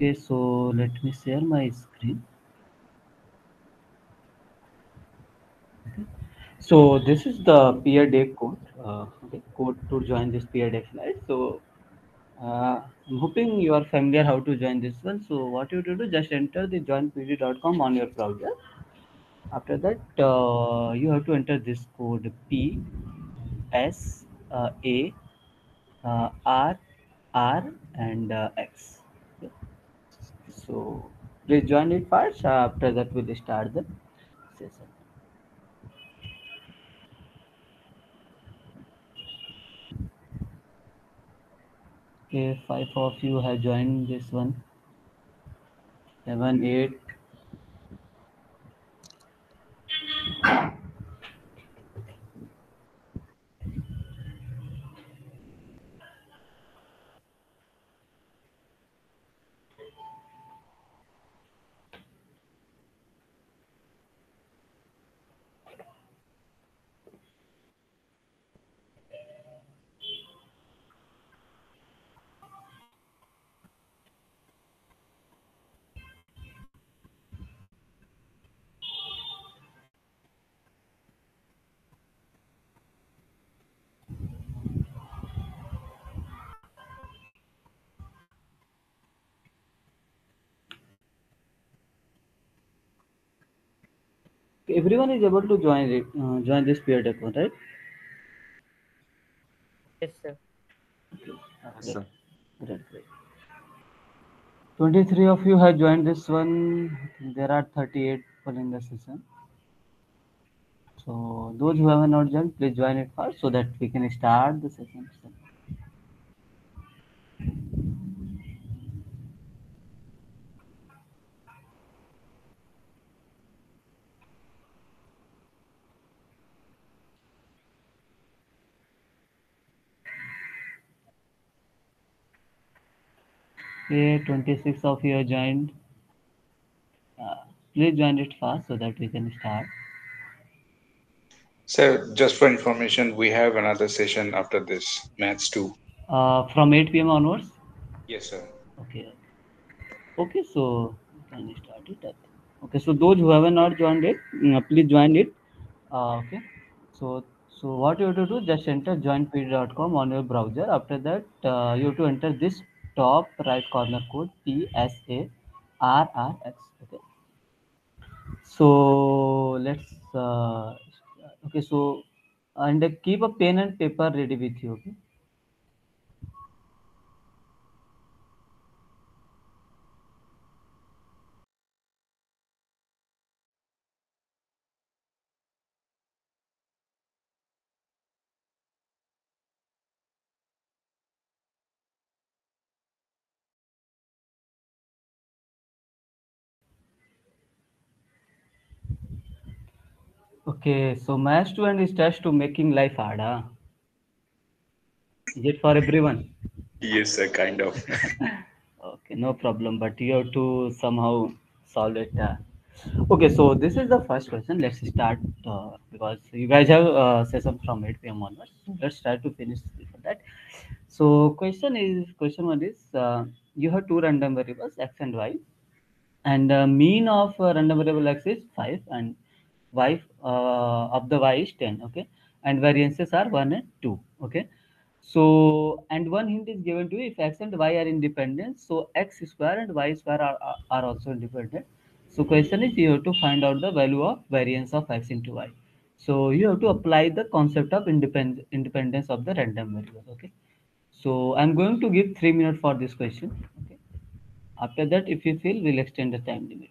Okay, so let me share my screen. So this is the peer day code. Okay, code to join this peer day flight. So I'm hoping you are familiar how to join this one. So what you do, just enter the joinpd.com on your browser. After that, you have to enter this code P S A R R and X. Okay. So please join it first. After that, we'll start the session. Okay, five of you have joined this one. Seven, eight. Everyone is able to join it. Join this peer account, right? Yes, sir. Yes, Great, sir. great, great. 23 of you have joined this one. There are 38 people in the session. So those who have not joined, please join it first so that we can start the session. Okay, 26 of you have joined. Uh, Please join it fast so that we can start. So, just for information, we have another session after this, Maths 2. From 8 p.m. onwards. Yes, sir. Okay. Okay, so can we start it? Okay, so those who have not joined it, please join it. Okay, so what you have to do, just enter joinpd.com on your browser. After that, you have to enter this top right corner code PSARRX. Okay, so let's okay, so and keep a pen and paper ready with you. Okay. Okay, so math student is touched to making life harder. Is it for everyone? Yes, sir, kind of. Okay, no problem, but you have to somehow solve it. Okay, so this is the first question. Let's start because you guys have session from 8 p.m. onwards. So let's try to finish before that. So question one is you have two random variables x and y, and mean of random variable x is 5 and y of the y is 10. Okay, and variances are 1 and 2. Okay, so and one hint is given to you, if x and y are independent, so x square and y square are also independent. So question is you have to find out the value of variance of x into y. So you have to apply the concept of independence of the random variable. Okay, so I'm going to give 3 minutes for this question. Okay, after that, if you feel, we'll extend the time limit.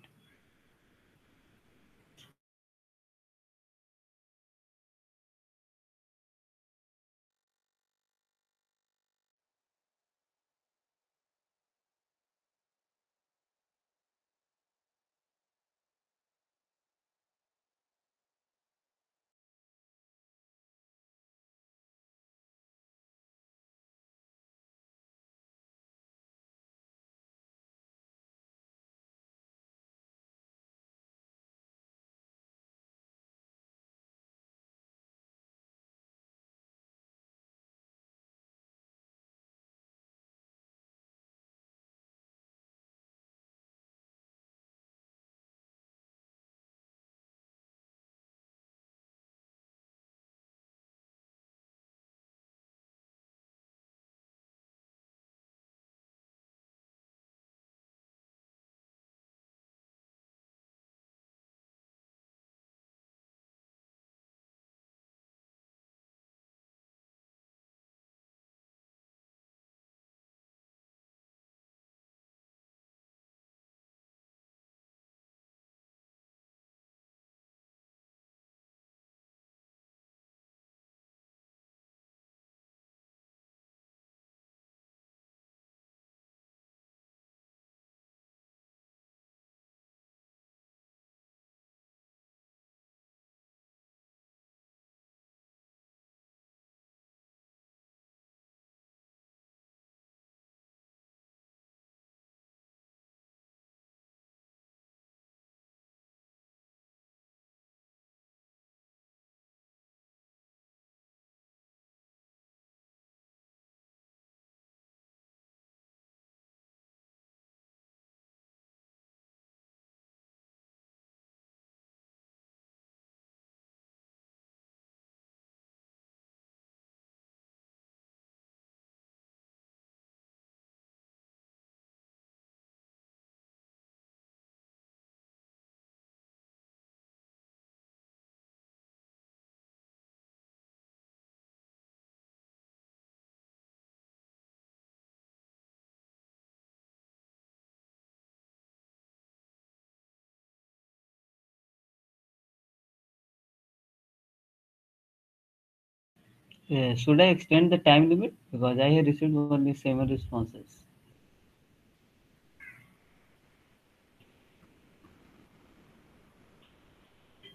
Should I extend the time limit? Because I have received only 7 responses.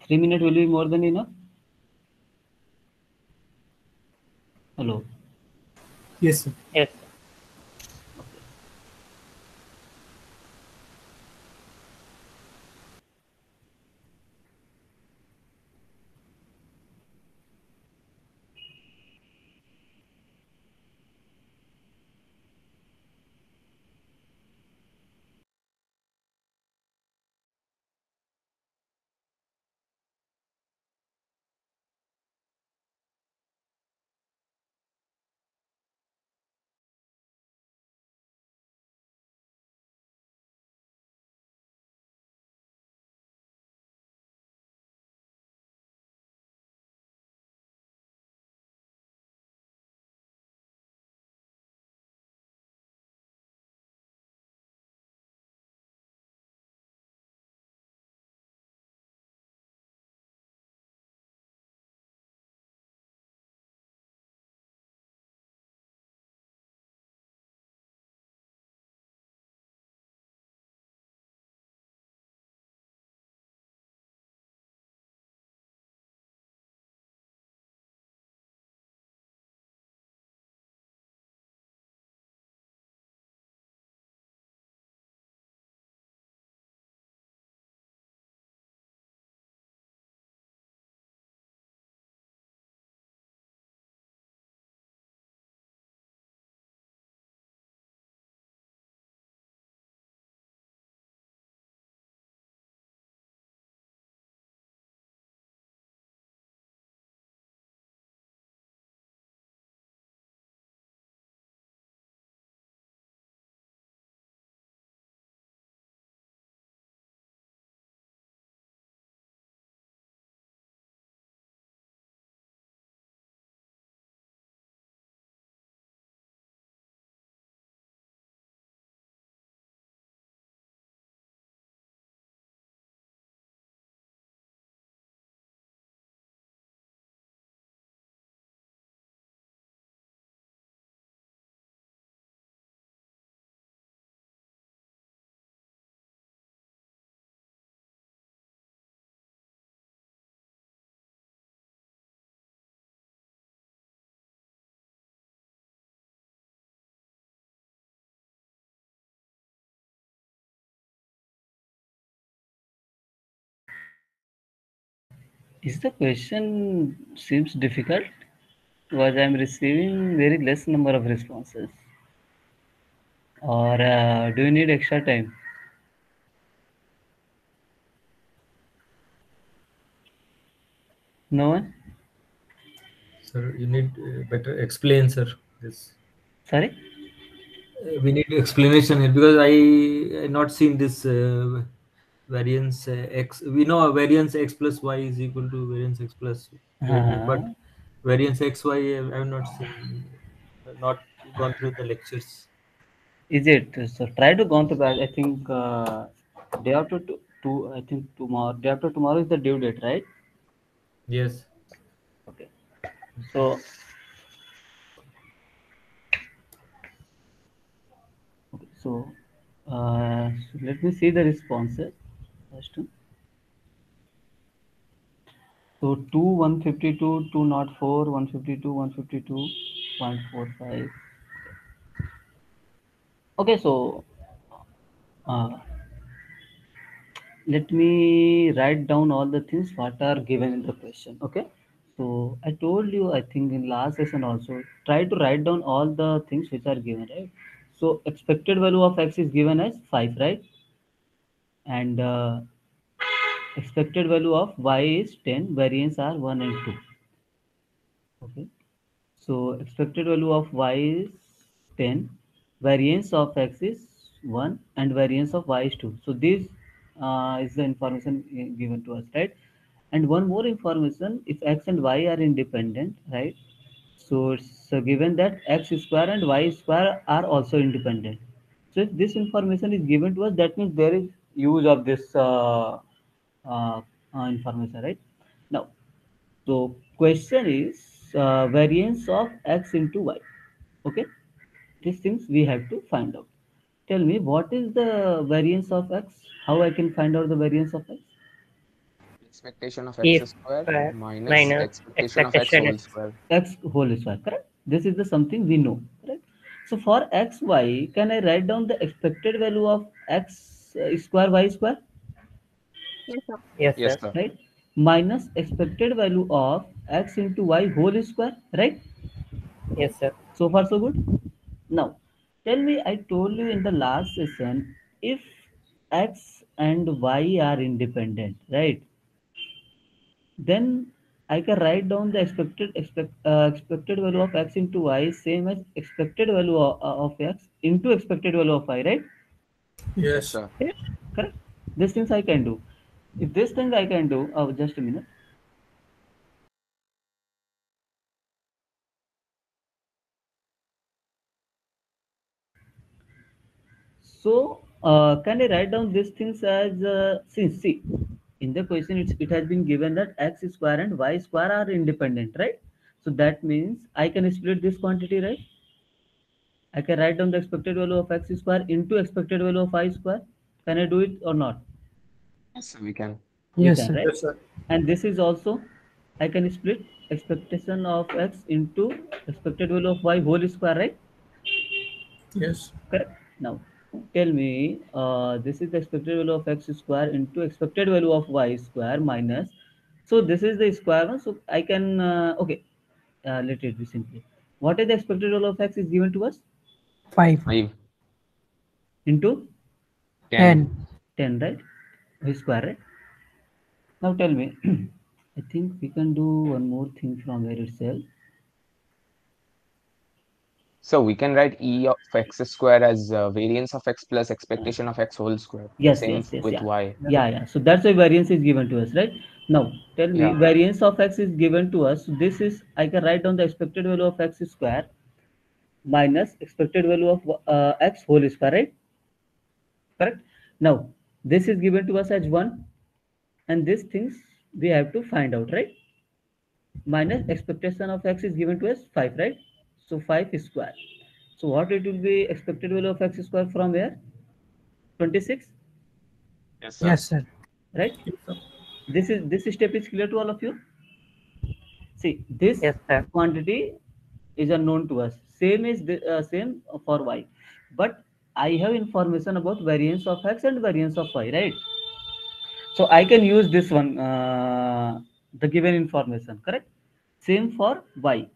3 minutes will be more than enough. Hello. Yes, sir. Yes. Okay. Is the question seems difficult? Because I am receiving very less number of responses. Or do you need extra time? No one? Sir, you need better explain, sir. This Sorry? we need explanation here because I not seen this variance x. We know a variance x plus y is equal to variance x plus y, but Uh-huh. variance x y I have not seen, not gone through the lectures. Is it? So try to go on to back. I think day after I think tomorrow, day after tomorrow is the due date, right? Yes. Okay. So, okay, so let me see the responses first. So 2, 152, 204, 152, 152, 145. Okay, so uh, let me write down all the things what are given in the question. Okay, so I told you, I think in last session also, try to write down all the things which are given, right? So expected value of x is given as 5, right? And expected value of y is 10, variance are 1 and 2. Okay, so expected value of y is 10, variance of x is 1, and variance of y is 2. So this is the information given to us, right? And one more information, if x and y are independent, right? So it's given that x square and y square are also independent. So if this information is given to us, that means there is use of this uh, information, right? Now, so question is, variance of x into y. Okay, these things we have to find out. Tell me, what is the variance of x? How I can find out the variance of x? Expectation of x If square minus minus expectation of x expectation whole x. square. X whole square, correct? This is the something we know, correct? So for x, y, can I write down the expected value of x square, y square, Yes, sir. Yes, Yes, sir. sir. right? Minus expected value of x into y whole square, right? Yes, sir. So far, so good. Now, tell me, I told you in the last session, if x and y are independent, right? Then I can write down the expected value of x into y same as expected value of x into expected value of y, right? Yes, Yes. sir. Yes. Correct. These things I can do. If this thing I can do, just a minute. So can I write down these things as since see in the question it has been given that x square and y square are independent, right? So that means I can split this quantity, right? I can write down the expected value of x square into expected value of y square. Can I do it or not? Yes, sir, we can. We Yes, can, sir. right? Yes, sir. And this is also, I can split expectation of x into expected value of y whole square, right? Yes. Correct. Now, tell me, this is the expected value of x square into expected value of y square minus. So this is the square one. So I can, okay, let it be simply. What is the expected value of x is given to us? 5, 5, Into 10. 10. 10, right? Y square, right? Now tell me, I think we can do one more thing from here itself. So we can write e of x square as variance of x plus expectation of x whole square. Yes, Same yes, yes, with yeah. y. Yeah, yeah. So that's why variance is given to us, right? Now tell me, Yeah. variance of x is given to us. So this is, I can write down the expected value of x square minus expected value of x whole square, right? Correct. Now this is given to us as 1, and these things we have to find out, right? Minus expectation of x is given to us 5, right? So 5 is square. So what it will be expected value of x square from here? 26, Yes, sir. Yes, sir. right? Yes, sir. This step is clear to all of you. See, this Yes, sir. quantity is unknown to us. Same is the same for y, but I have information about variance of x and variance of y, right? So I can use this one, the given information, correct? Same for y.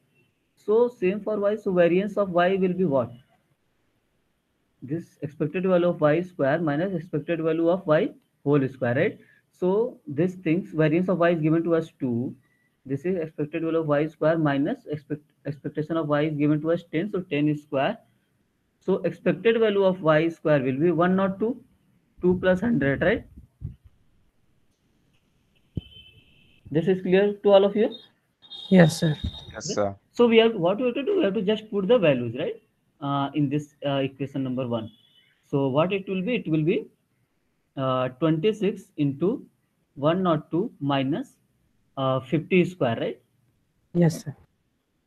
So same for y. So variance of y will be what? This expected value of y square minus expected value of y whole square, right? So this things variance of y is given to us 2. This is expected value of y square minus expectation of y is given to us 10. So 10 is square. So expected value of y square will be 1 not 2. 2 plus 100, right? This is clear to all of you. Yes, sir. Yes, Right? sir. So we have what we have to do. We have to just put the values, right, in this equation number 1. So what it will be? It will be 26 into 102 minus 50 square, right? Yes, sir.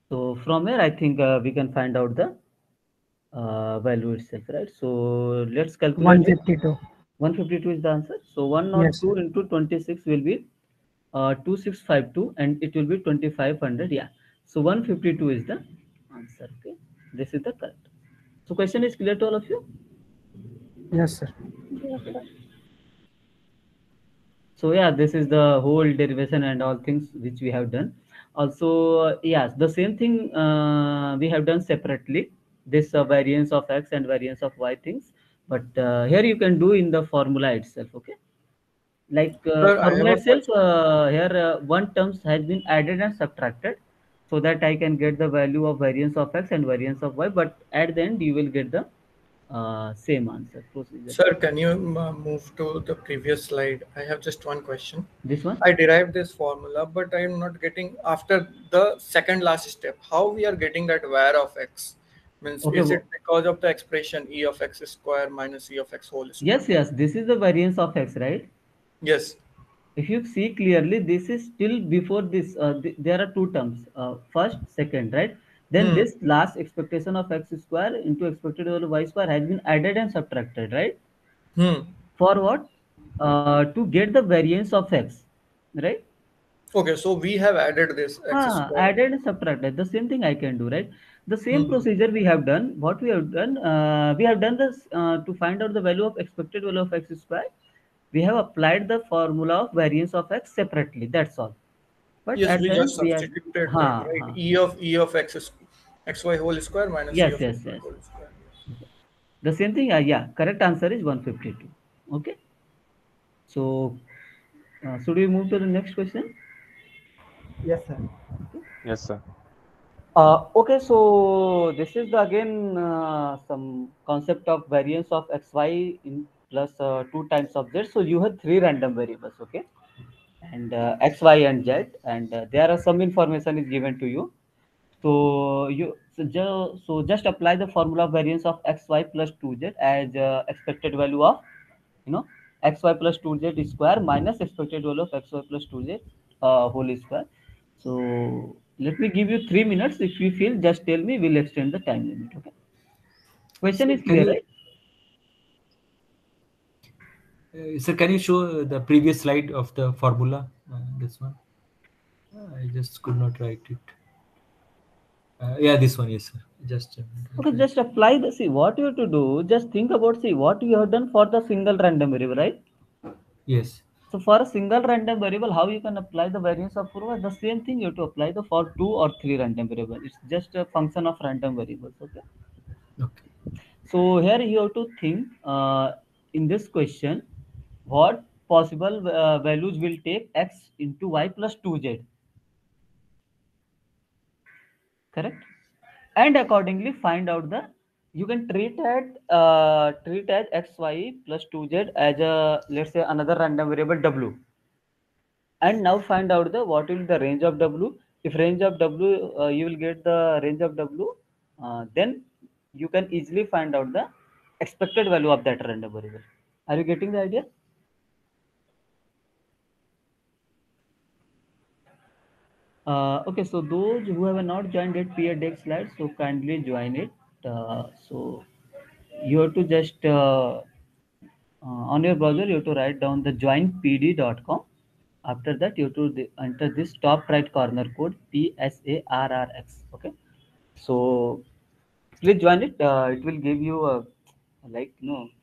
So from here, I think we can find out the value itself, right? So let's calculate it. 152. 152 is the answer. So Yes, 102 sir. into 26 will be 2652, and it will be 2500. Yeah. So 152 is the answer. Okay. This is the correct. So question is clear to all of you? Yes, sir. Yes, Okay. sir. So yeah, this is the whole derivation and all things which we have done. Also, yes, the same thing we have done separately. This variance of x and variance of y things, but here you can do in the formula itself. Okay, like Sir, I have formula a itself. question. Here one terms has been added and subtracted, so that I can get the value of variance of x and variance of y. But at the end, you will get the same answer procedure. Sir, can you move to the previous slide? I have just one question. This one. I derived this formula, but I am not getting after the second last step. How we are getting that var of x? Means Okay. is it because of the expression e of x square minus e of x whole square? Yes, yes. This is the variance of x, right? Yes. If you see clearly, this is still before this. There are two terms, first, second, right? Then Hmm. this last expectation of x square into expected value y square has been added and subtracted, right? Hmm. For what? To get the variance of x, right? Okay, so we have added this x square. Added and subtracted. The same thing I can do, right? The same Hmm. procedure we have done. What we have done this to find out the value of expected value of x square. We have applied the formula of variance of x separately. That's all. But Yes, at we the just end, we are, substituted that, right? ha. E of xy whole square minus e Yes, of yes, xy yes. whole square. The same thing. Yeah, correct answer is 152. Okay. So, should we move to the next question? Yes, sir. Yes, sir. Okay, so this is the, again some concept of variance of xy in plus two times of z. So you have three random variables, okay, and x, y, and z, and there are some information is given to you. So just apply the formula of variance of xy plus 2z as expected value of, you know, xy plus 2z square minus expected value of xy plus 2z whole square. So let me give you 3 minutes. If you feel, just tell me. We'll extend the time limit. Okay. Question Sir, is clear, right? can you show the previous slide of the formula? This one. I just could not write it. Yeah, this one, yes, sir. Just Okay, just apply the, see what you have to do. Just think about, see what you have done for the single random variable, right? yes. So for a single random variable, how you can apply the variance of formula? The same thing you have to apply the for two or three random variables. It's just a function of random variables. Okay. Okay. So here you have to think in this question, what possible values will take x into y plus 2z, correct? And accordingly find out the, you can treat as xy plus 2z as a, let's say, another random variable w, and now find out the what will be the range of w. If range of w, you will get the range of w, then you can easily find out the expected value of that random variable. Are you getting the idea? Okay, so those who have not joined it peer deck slides, so kindly join it. So you have to just on your browser you have to write down the joinpd.com. After that you have to enter this top right corner code PSARRX. Okay, so please join it. It will give you a, like,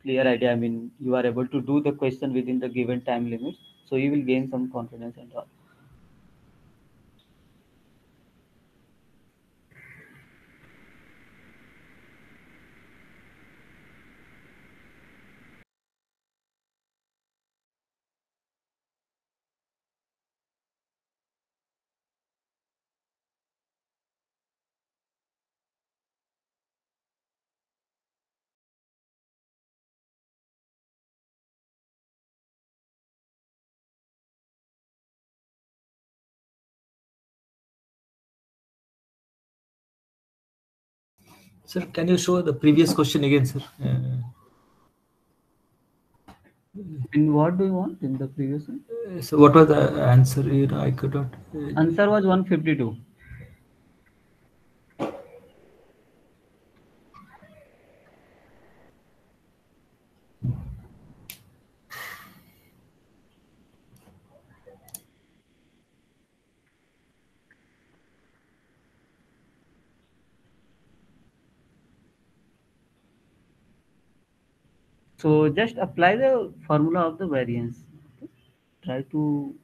clear idea. I mean, you are able to do the question within the given time limit, so you will gain some confidence and all. Sir, can you show the previous question again, sir? And what do you want in the previous one? So what was the answer? I could not. Answer was 152. So just apply the formula of the variance. Okay. Try to,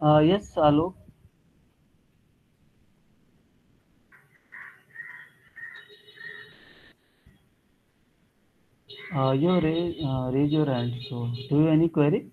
Yes, Alok. Raise your hand. So, do you any query?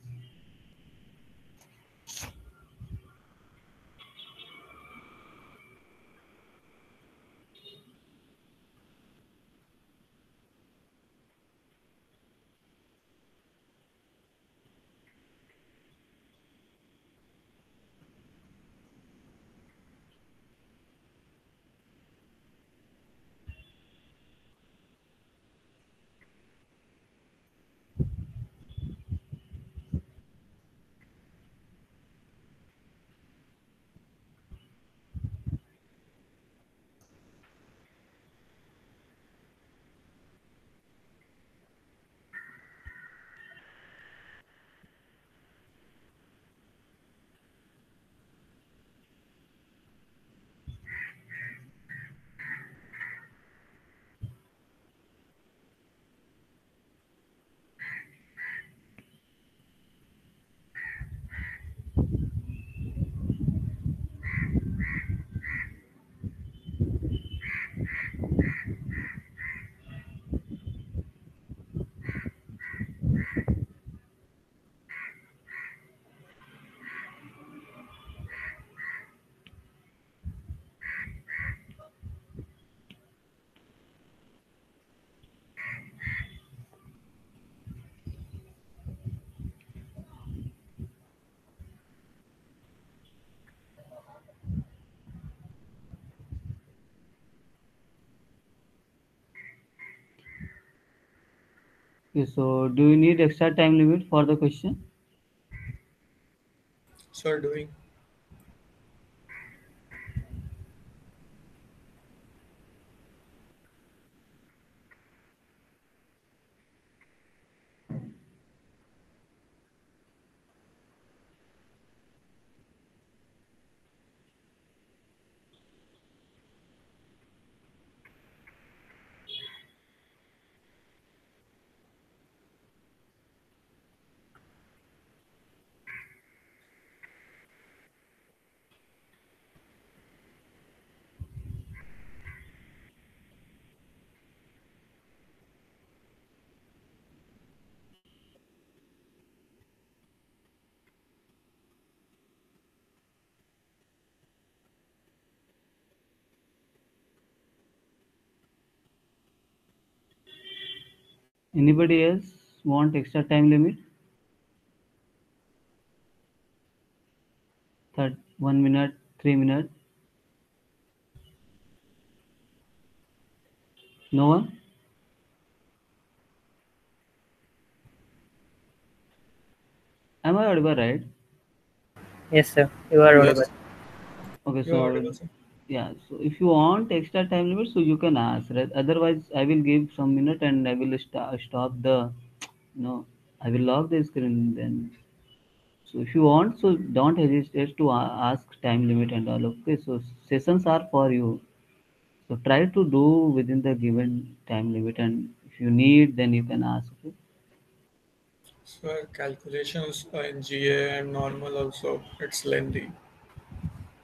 Okay, so do you need extra time limit for the question? Sir, doing. Anybody else want extra time limit? Third, 1 minute, 3 minutes. No one? Am I audible, right? Yes, sir. You are audible. Yes, Okay, you are so audible, sir. yeah, so if you want extra time limit, so you can ask, right? Otherwise, I will give some minute and I will stop the, no, I will lock the screen then. So if you want, so don't hesitate to ask time limit and all. Okay, so sessions are for you. So try to do within the given time limit, and if you need, then you can ask. Okay. Sir, calculations in GA and normal also, it's lengthy.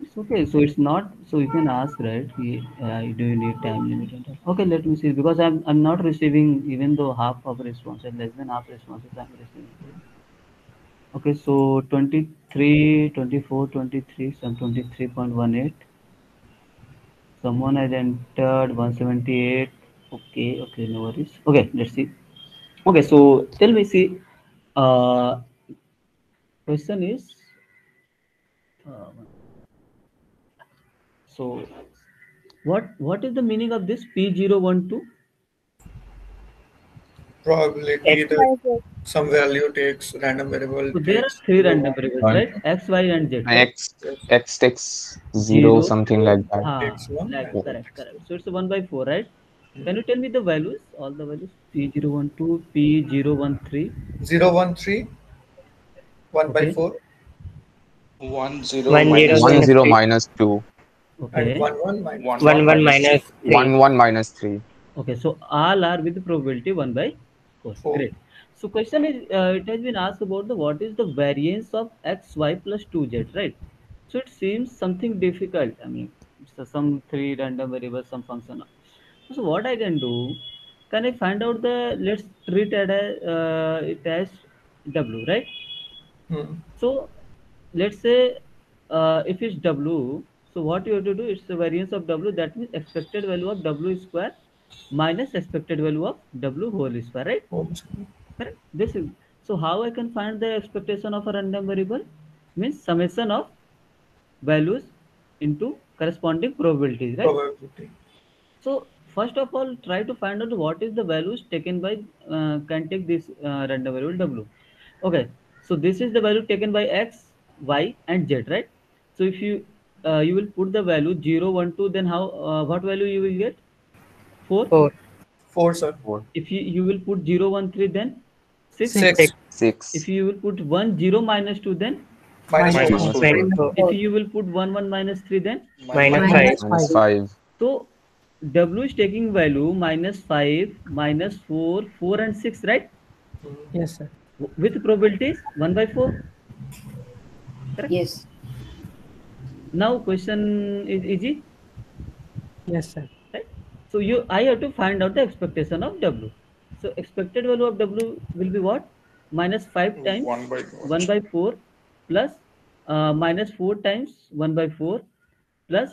It's okay. So it's not. So you can ask, right? Do you need time limit and all? Okay, let me see because I'm not receiving even though half of responses, less than half responses I'm receiving. Okay, so 23, 24, 23, some 23.18. Someone has entered 178. Okay, okay, no worries. Okay, let's see. Okay, so tell me, see, uh, question is, uh, so what is the meaning of this P012? Probability X, that some value takes random variable So there are takes three zero random one. variables, One right? X, Y, and Z, correct? x Yes, x takes zero, Zero. something zero like that. Ha, takes one like and one correct, takes correct. So it's 1/4, right? zero. Can you tell me the values? All the values P012, P013. 013, 1 by Okay, 4, 10 1 0 minus One 2. minus zero 3, minus two. and okay, 1 1 minus 1 3. 1 1 1 minus minus 3. 3. One minus three. okay. So all are with probability 1/4. 4. Great. So question is, it has been asked about the what is the variance of x y plus 2z, right? So it seems something difficult. I mean, it's some three random variables, some function. So what I can do, can I find out the, let's treat it as w, right? Hmm. So let's say if it's w, so what you have to do, it's the variance of w, that means expected value of w square minus expected value of w whole square, right? Oops. Correct. This is, so how I can find the expectation of a random variable? Means summation of values into corresponding probabilities, right? Probability. So first of all, try to find out what is the values taken by, can take this random variable w. Okay, so this is the value taken by x, y, and z, right? So if you will put the value 0, 1, 2, then how what value you will get? 4. 4, 4, sir. 4, If you will put 0, 1, 3, then 6. 6. 6, If 6, you will put 1, 0, minus 2, then Minus minus 4. minus 4, minus 4, 4, minus 4, if you will put 1, 1, minus 3, then minus minus 5, minus 5. 5, so w is taking value minus 5, minus 4, 4 and 6, right? Yes, sir. With probabilities 1 by 4, correct? Yes. Now question is easy, Yes, sir. right? So I have to find out the expectation of w. So expected value of w will be what? Minus 5 times 1 by 1 what? by 4 plus minus 4 times 1 by 4 plus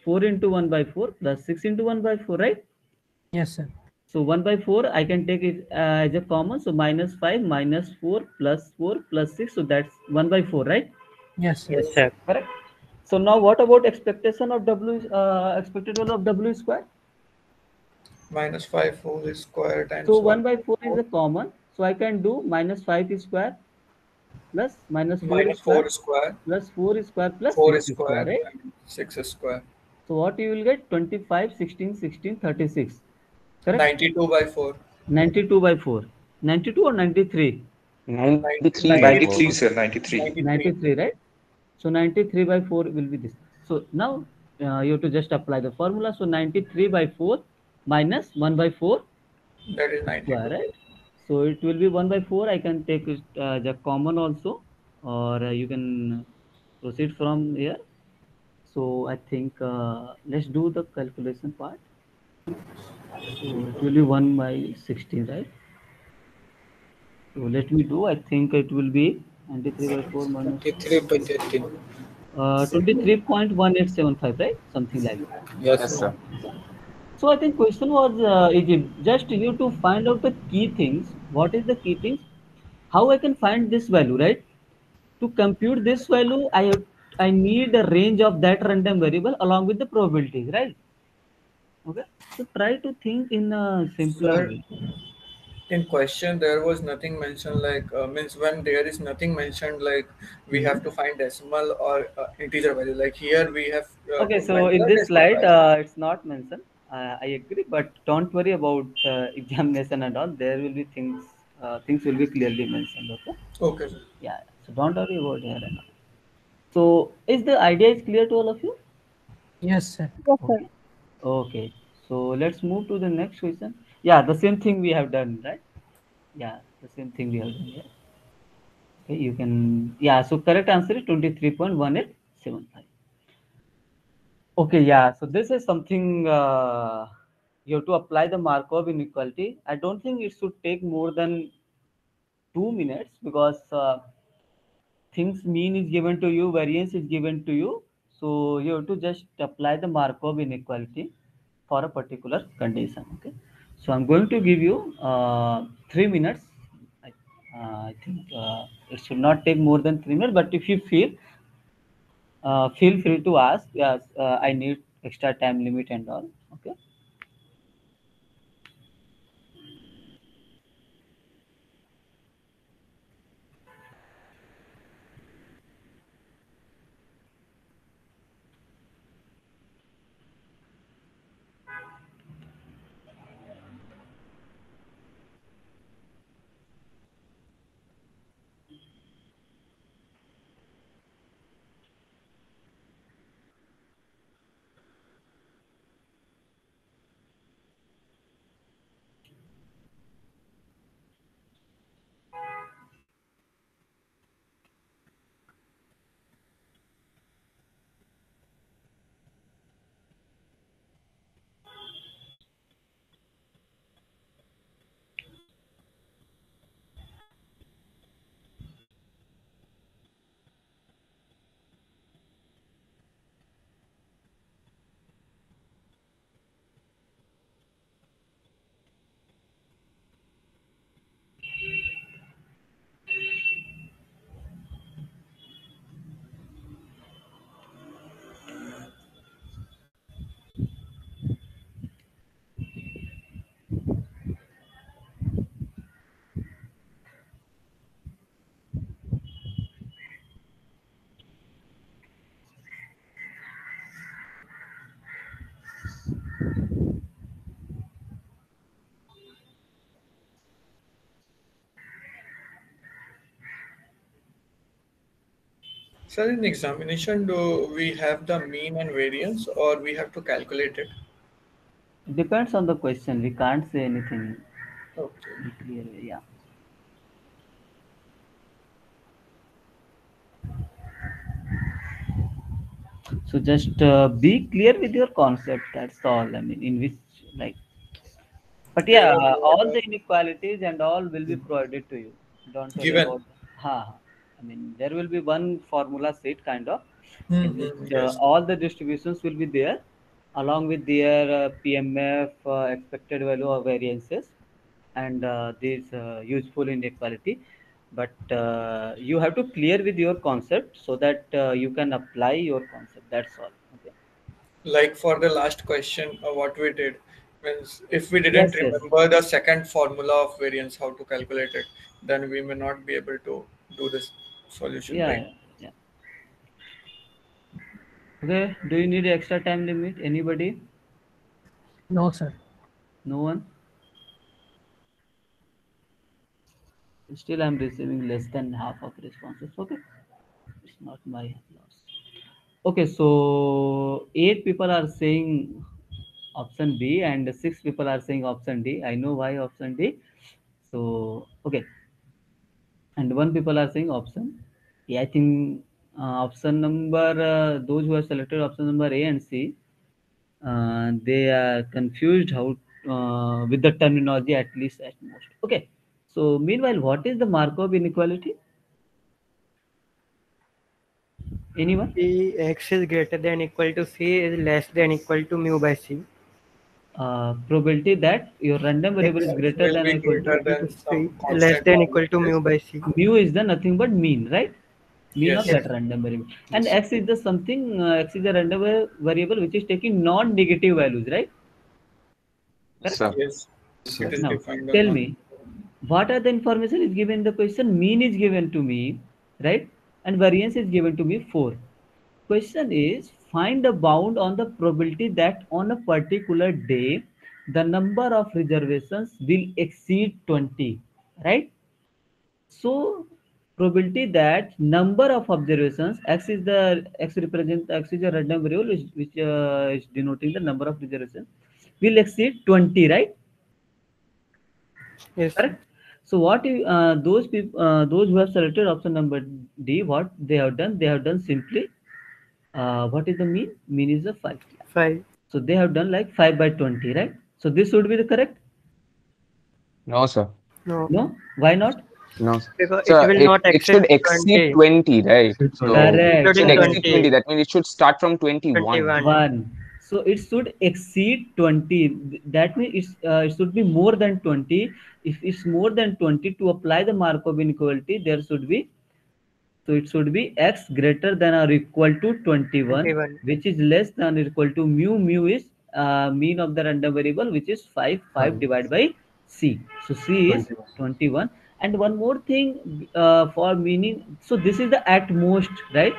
4 into 1 by 4 plus 6 into 1 by 4, right? Yes, sir. So 1 by 4, I can take it as a common. So minus 5 minus 4 plus 6. So that's 1 by 4, right? Yes, sir. yes, sir. Correct. So now what about expectation of w, expected value of w square? Minus 5 whole square So times 1 1 by by 4 is 4. a common. So I can do minus 5 square plus minus 4 Minus square 4 square. plus 4 square plus 4 6 square, square right? and 6 square. So what you will get? 25, 16, 16, 36. Correct? 92 by 4. 92 by 4. 92 or 93? 93 by 4, 93, sir, 93. 93. 93, right? So 93 by 4 will be this. So now you have to just apply the formula. So 93 by 4 minus 1 by 4 That is square, 92. right? So it will be 1 by 4. I can take it the common also, or you can proceed from here. So I think let's do the calculation part. So it will be 1 by 16, right? So let me do. I think it will be 93 by 4 minus 23.18. 23.1875, right? Something like that. Yes, yes sir. sir. So I think question was Egypt. Just you to find out the key things. What is the key things? How I can find this value, right? To compute this value, I need a range of that random variable along with the probabilities, right? Okay. So try to think in a simpler Sir, way. in question there was nothing mentioned like means when there is nothing mentioned like we have Mhm. to find decimal or integer value. Like here we have Okay, to so find in the this decimal slide, value. it's not mentioned. I agree, but don't worry about examination and all. There will be things will be clearly mentioned. Okay. Okay, sir. Yeah. So don't worry about here and all. So is the idea is clear to all of you? Yes, sir. Yes, sir. Okay. Okay. So let's move to the next question. Yeah, the same thing we have done, right? Yeah, the same thing we have done here. Okay, you can. Yeah. So correct answer is 23.1875. Okay, yeah. So this is something you have to apply the Markov inequality. I don't think it should take more than 2 minutes because things mean is given to you, variance is given to you. So you have to just apply the Markov inequality for a particular condition. Okay. So I'm going to give you 3 minutes. I, I think it should not take more than 3 minutes. But if you feel free to ask. Yes, I need extra time limit and all. Okay. Sir, in examination, do we have the mean and variance, or we have to calculate it? Depends on the question. We can't say anything Okay. in clear way. Yeah. So just be clear with your concept. That's all. I mean, in which like. But There yeah, are no all other the inequalities and all will be provided to you. Don't worry given. about. Ha. I mean, there will be one formula sheet kind of in Mm-hmm. which Yes. all the distributions will be there, along with their PMF, expected value or variances, and these useful inequality. But you have to clear with your concept so that you can apply your concept. That's all. Okay. Like for the last question, what we did means if we didn't Yes. Yes. remember the second formula of variance, how to calculate it, then we may not be able to do this solution, Yeah. right? Yeah. Yeah. Okay. Do you need extra time limit? Anybody? No, sir. No one? Still, I'm receiving less than half of responses. Okay. It's not my loss. Okay. So, 8 people are saying option B and 6 people are saying option D. I know why option D. So, okay. And 1 people are saying option. Yeah, I think option number, those who have selected option number A and C, they are confused how with the terminology at least at most. Okay. So meanwhile, what is the Markov inequality? Anyone? C x is greater than equal to C is less than equal to mu by C. Probability that your random variable is X X greater will than or be equal to greater than C some less constant than value. equal to Yes. mu by C. mu is the nothing but mean, right? Mean of Yes. that Yes. random variable. And Yes. x is the something, x is a random variable which is taking non-negative values, right? Yes, Correct? sir. Yes. It So, is Now, defined on tell non. me, what are the information is given in the question? Mean is given to me, right? And variance is given to me 4. Question is, find a bound on the probability that on a particular day, the number of reservations will exceed 20, right? So probability that number of observations, x represent x is a random variable which is denoting the number of reservations, will exceed 20, right? Yes, sir. Correct. So what if, those people, those who have selected option number D, what they have done? They have done simply, what is the mean? Mean is a 5. 5. So they have done like 5 by 20, right? So this would be the correct. No, sir. No, No, why not? No, sir. because it So will it, not it exceed should exceed 20, 20, right? it's So already. it Correct, should including correct. exceed 20. 20. That means it should start from 21. 21. 1. So it should exceed 20. That means it should be more than 20. If it's more than 20, to apply the Markov inequality, there should be, so it should be x greater than or equal to 21, 21. which is less than or equal to mu. Mu is mean of the random variable, which is 5. 5 Fine. divided by C. So C is 21. 21. And one more thing for meaning. So this is the at most, right?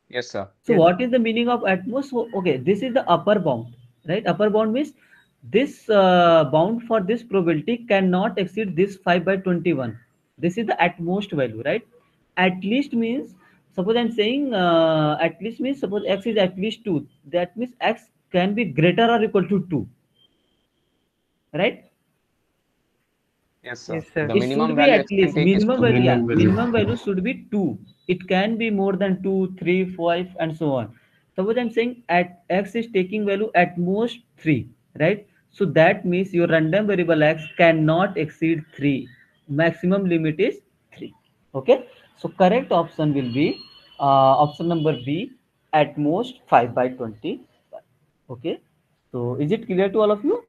Yes, sir. So Yes. what is the meaning of at most? So, okay, this is the upper bound, right? Upper bound means this bound for this probability cannot exceed this 5 by 21. This is the at most value, right? At least means, suppose I'm saying at least means, suppose x is at least 2. That means x can be greater or equal to 2, right? Yes, sir. Yes, sir. The It minimum should be value at x can least take is minimum 2. value. Yeah, Minimum value. minimum value should be 2. It can be more than 2, 3, 5, and so on. Suppose I'm saying at x is taking value at most 3, right? So that means your random variable x cannot exceed 3. Maximum limit is 3. Okay. So correct option will be option number B, at most 5 by 20. Okay. So is it clear to all of you?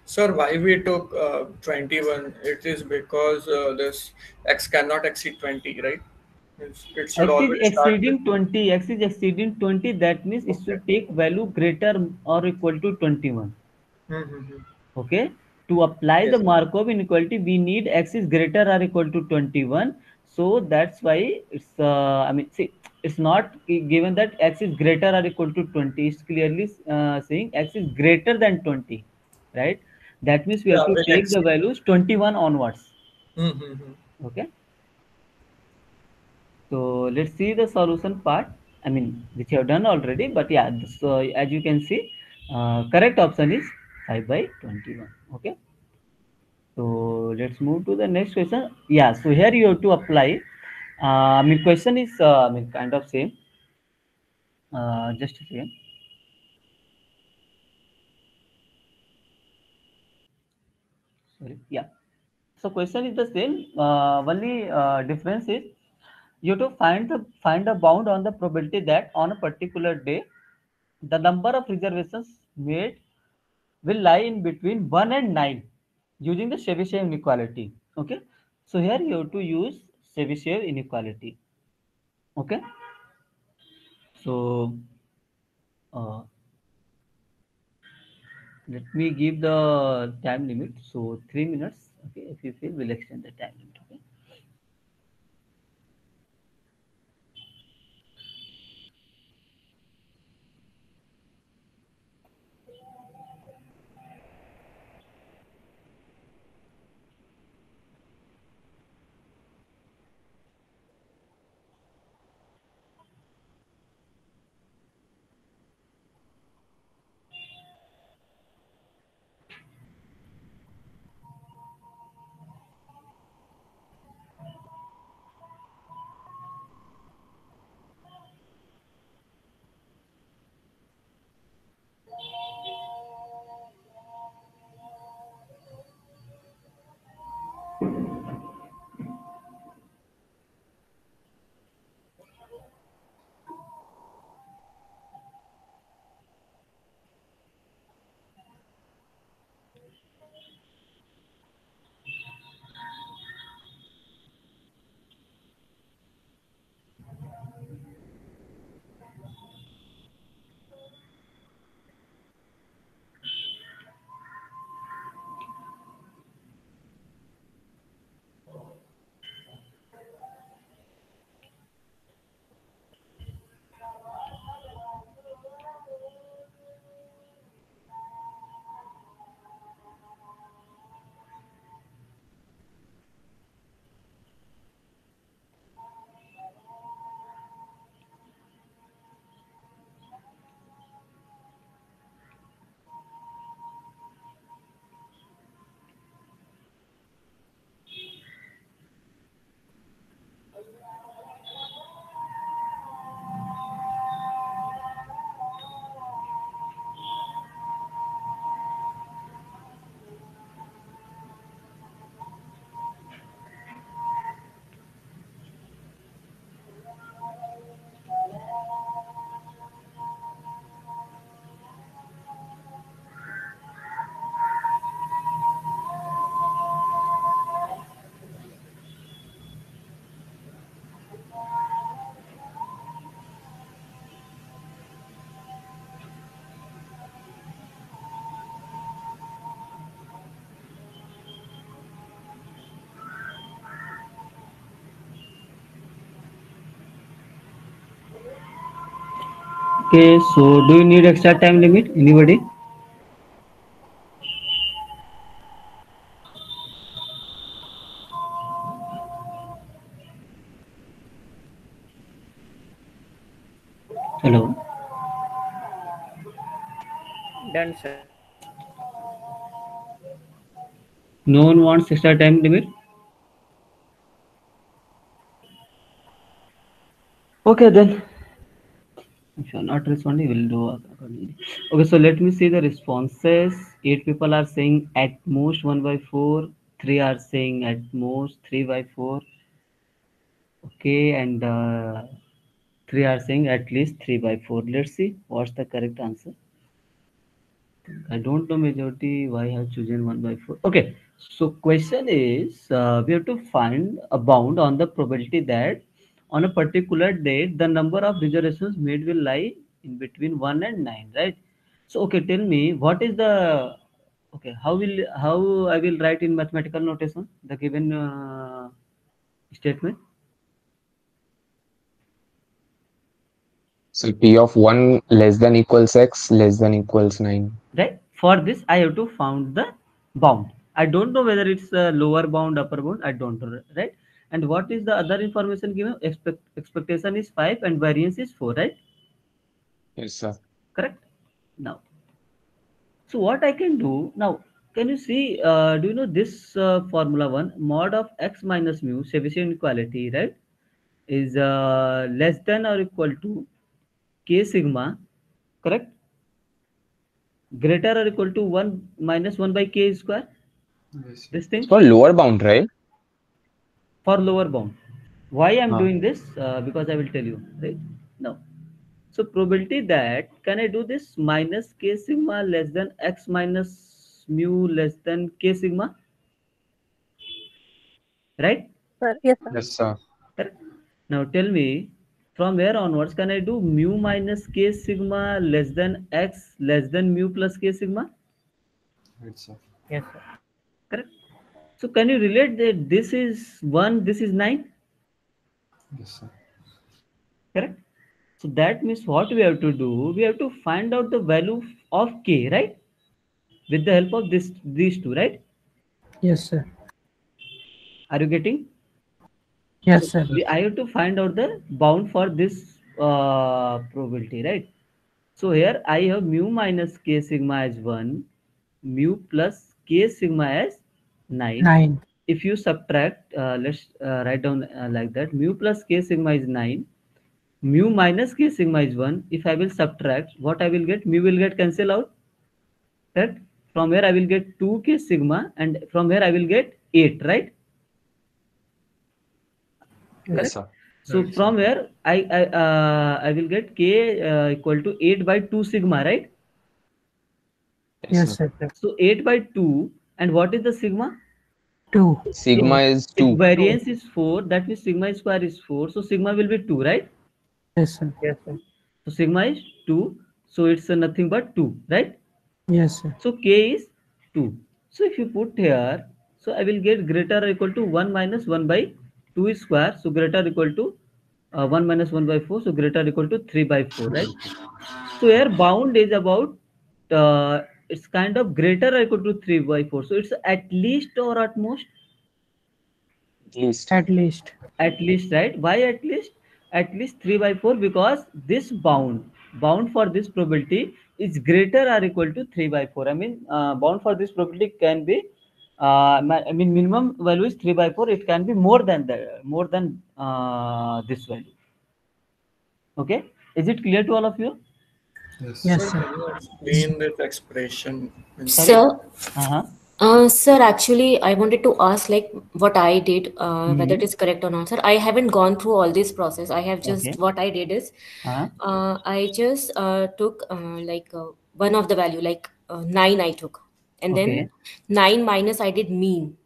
Sir, why we took 21? It is because this x cannot exceed 20, right? It should X is always start with. exceeding 20. X is exceeding 20. That means it Okay. should take value greater or equal to 21. Mm-hmm. Okay. To apply the Yes. Markov inequality, we need x is greater or equal to 21. So that's why it's, I mean, see, It's not given that x is greater or equal to 20. It's clearly saying x is greater than 20, right? That means we have Yeah, to will take the exceed. values 21 onwards. Mm-hmm. Okay, so let's see the solution part. I mean, which you have done already, but yeah, so as you can see, correct option is 5 by 21. Okay, so let's move to the next question. Yeah, so here you have to apply. I mean, question is I mean kind of same. Just a second. Sorry. Yeah. So question is the same. Only difference is you have to find a bound on the probability that on a particular day the number of reservations made will lie in between 1 and 9 using the Chebyshev inequality. Okay. So here you have to use Chebyshev inequality. Okay. So uh, let me give the time limit. So 3 minutes. Okay. If you feel, we'll extend the time limit. Okay. Okay, so do you need extra time limit? Anybody? Hello. Done, sir. No one wants extra time limit. Okay, then if you're not responding, we'll do accordingly. Okay, so let me see the responses. 8 people are saying at most 1/4. 3 are saying at most 3/4. Okay, and 3 are saying at least 3/4. Let's see what's the correct answer. I don't know majority why I have chosen 1/4. Okay, so question is we have to find a bound on the probability that on a particular date the number of reservations made will lie in between 1 and 9, right? So okay, tell me what is the okay how I will write in mathematical notation the given statement. So P of 1 less than equals X less than equals 9. right? For this, I have to found the bound. I don't know whether it's a lower bound, upper bound. I don't know, right? And what is the other information given? Expectation is 5 and variance is 4, right? Yes, sir. Correct. Now, so what I can do now? Can you see? Do you know this formula one? Mod of x minus mu, Chebyshev inequality, right? Is less than or equal to k sigma, correct? Greater or equal to 1 minus 1 by k square. Yes. This It's thing for lower bound, right? for lower bound. Why I'm Huh. doing this? Because I will tell you, right? Now, so probability that can I do this minus k sigma less than x minus mu less than k sigma, right? Sir, yes, sir. Yes, sir. Correct. Now tell me, from where onwards can I do mu minus k sigma less than x less than mu plus k sigma? Right, sir. Yes, sir. Correct. So can you relate that this is 1, this is 9? Yes, sir. Correct. So that means what we have to do, we have to find out the value of k, right? With the help of these two, right? Yes, sir. Are you getting? So Yes, sir. I have to find out the bound for this probability, right? So here I have mu minus k sigma as 1, mu plus k sigma as 9. 9. If you subtract, let's write down like that, mu plus k sigma is 9, mu minus k sigma is 1. If I will subtract, what I will get? Mu will get cancel out, right? From here I will get 2k sigma and from here I will get 8, right? Yes, Correct. Yes. sir. So Right, sir. from here I will get k equal to 8 by 2 sigma, right? Yes, Yes, sir. sir. Yes. So 8 by 2, and what is the sigma? 2. So Sigma is if 2. variance is 4, that means sigma square is 4. So sigma will be 2, right? Yes, sir. Yes, sir. So sigma is 2. So it's nothing but 2, right? Yes, sir. So k is 2. So if you put here, so I will get greater or equal to 1 minus 1 by 2 square. So greater or equal to 1 minus 1 by 4. So greater or equal to 3 by 4, right? So here bound is about, it's kind of greater or equal to 3 by 4. So it's at least or at most? At least. At least. At least, right? Why at least? At least 3 by 4 because this bound for this probability is greater or equal to 3 by 4. I mean, bound for this probability can be, I mean, minimum value is 3 by 4. It can be more than the more than this value. Okay, is it clear to all of you? Yes. Yes, Sir, sir. can you explain this expression? Means, Sorry. Sir, Uh-huh. sir, actually, I wanted to ask like what I did, whether it Hmm. is correct or not, sir. I haven't gone through all this process. I have just Okay. what I did is, Uh-huh. I just took one of the value, like 9 I took, and then Okay. 9 minus I did mean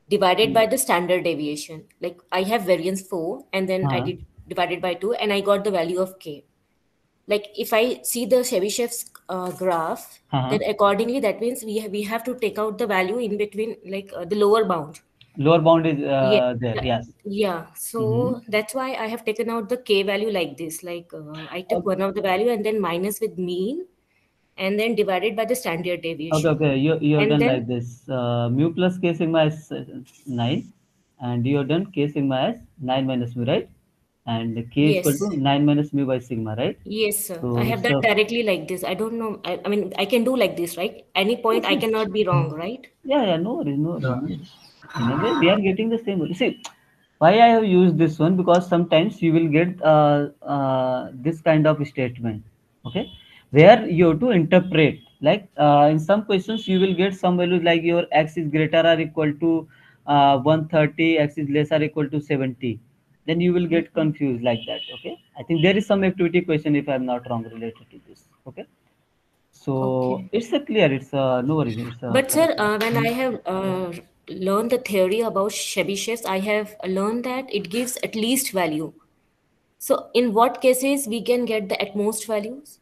divided by the standard deviation. Like I have variance 4, and then I Uh-huh. did divided by 2, and I got the value of k. Like if I see the Chebyshev's graph, Uh-huh. then accordingly that means we have to take out the value in between, like the lower bound. Lower bound is Yeah, there. Yes. yeah. Mm-hmm. So that's why I have taken out the k value like this. Like I took one of the value and then minus with mean, and then divided by the standard Okay, deviation, okay. You have and done then like this. Mu plus k sigma is 9, and you have done k sigma as 9 minus mu, right? And k is equal to yes, 9 minus mu by sigma, right? yes, sir. So I have it's done a directly like this. I don't know. I mean, I can do like this, right? Any point yes, I yes. cannot be wrong, right? Yeah, yeah, no worries, no worries, Yeah. no worries. In a way, we are getting the same. See, why I have used this one because sometimes you will get this kind of statement, okay, where you have to interpret. Like in some questions, you will get some values like your x is greater or equal to 130, x is less or equal to 70. Then you will get confused like that. Okay, I think there is some activity question if I am not wrong related to this. Okay, so Okay. it's a clear. It's no worries. It's But sir, correct. when I have learned the theory about Chebyshevs, I have learned that it gives at least value. So in what cases we can get the at most values?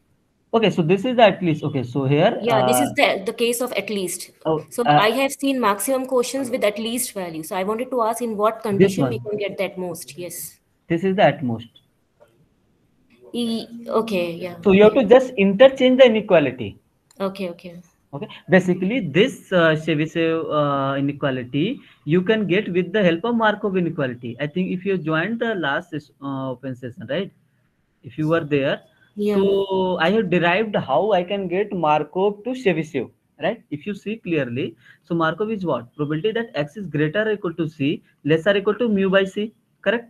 Okay, so this is the at least. Okay, so here, Yeah, this is the case of at least. oh, So I have seen maximum questions with at least value. So I wanted to ask in what this condition we one, can get the at most. Yes. this is the at most. Okay, yeah, So you have okay. to just interchange the inequality. Okay, okay. Okay, basically this Chebyshev inequality you can get with the help of Markov inequality. I think if you joined the last open session, right? If you were there, Yeah. so I have derived how I can get Markov to Chebyshev, right? If you see clearly, so Markov is what? Probability that x is greater or equal to c, less or equal to mu by c, correct?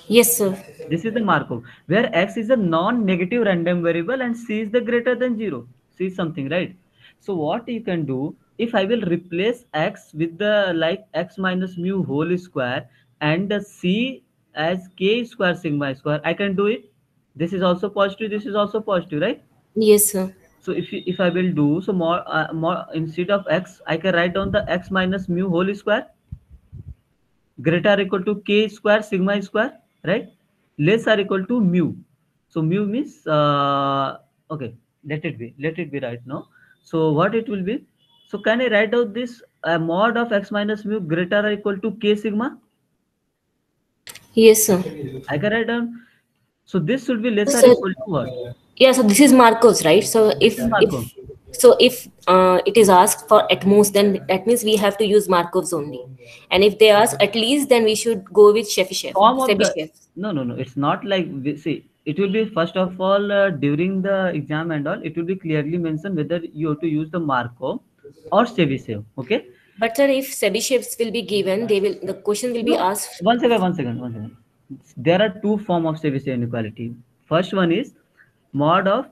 Yes, sir. This is the Markov, where x is a non-negative random variable and c is the greater than 0. C is something, right? So what you can do, if I will replace x with the like x minus mu whole square and the c as k square sigma square, I can do it. This is also positive, this is also positive, right? Yes, sir. So if I will do, so more instead of x, I can write down the x minus mu whole square greater or equal to k square sigma square, right? Less or equal to mu. So mu means okay, let it be right now. So what it will be, so can I write out this mod of x minus mu greater or equal to k sigma? Yes, sir. I can write down, so this should be less or So equal to what? yeah, so this is Marcos, right? So This is Markov. if it is asked for at most, then that means we have to use Markovs only. And if they ask at least, then we should go with Form of the, Chebyshev. no, no, it's not like see, it will be first of all during the exam and all, it will be clearly mentioned whether you have to use the Markov or Chebyshev. Okay. But sir, if Chebyshevs will be given, the question will be No, asked. one second. There are two forms of Chebyshev inequality. First one is mod of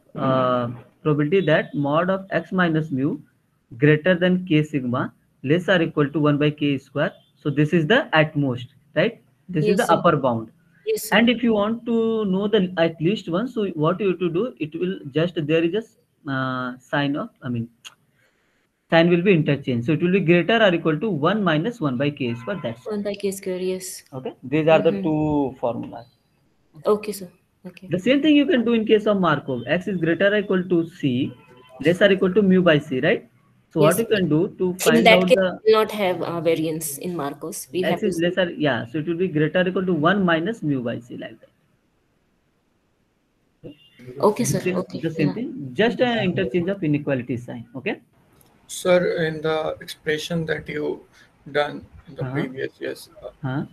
probability that mod of x minus mu greater than k sigma less or equal to 1 by k square. So this is the at most, right? This is Yes, the sir. upper bound. Yes, sir. And if you want to know the at least one, so what you have to do, it will just there is just sign of, I mean, sign will be interchanged. So it will be greater or equal to 1 minus 1 by k square. That's all. 1 by k square, yes. Okay, these are the Mm-hmm. two formulas. Okay, sir. Okay. The same thing you can do in case of Markov. X is greater or equal to c, less or equal to mu by c, right? So what Yes. you can do to In find that out case, the we will not have variance in Marcos. We'll have x to is say. lesser, yeah. So it will be greater or equal to 1 minus mu by c, like that. Okay, The sir. same, Okay. the same Yeah. thing. Just an interchange of inequality sign. Okay. Sir, in the expression that you done in the Uh-huh. previous, yes, Uh-huh.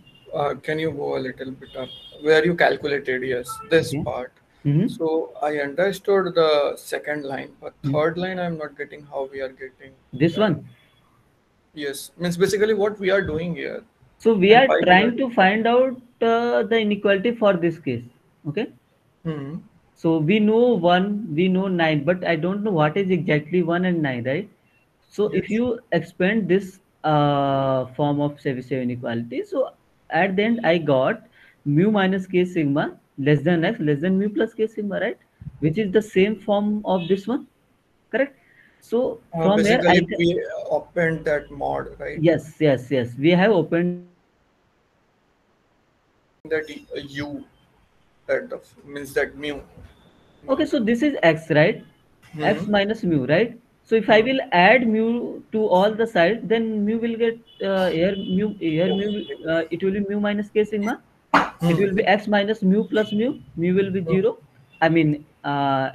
can you go a little bit up where you calculated, yes, this Okay. part. Mm-hmm. So I understood the second line, but Mm. third line I'm not getting how we are getting This that. one. Yes, means basically what we are doing here So we and are why we are trying to find out the inequality for this case. Okay. hmm. So we know 1, we know 9, but I don't know what is exactly 1 and 9, right? So if Yes. you expand this form of Chebyshev inequality, so at the end I got mu minus k sigma less than x less than mu plus k sigma, right? Which is the same form of this one, correct? So from here I Basically can, we opened that mod, right? yes. We have opened the mod and we have That u at the means that mu. okay, so this is x, right? X Hmm. minus mu, right? So if I Hmm. will add mu to all the sides, then mu will get it will be mu minus k sigma. It Hmm. will be x minus mu plus mu. Mu will be Hmm. 0. I mean,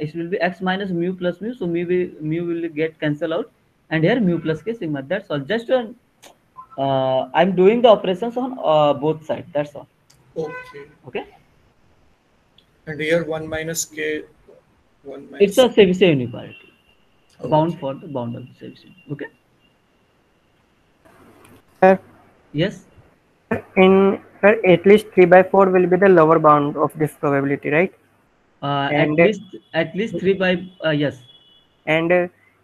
it will be x minus mu plus mu. So mu will get cancel out, and here mu plus k sigma. That's all. Just I'm doing the operations on both sides. That's all. Okay. Okay. And here 1 minus k, 1 It's minus a k. Chebyshev inequality. Bound Okay. for the bound of the Chebyshev. Okay. Sir, Yes. in sir, at least 3 by 4 will be the lower bound of this probability, right? At And least 3 by yes. and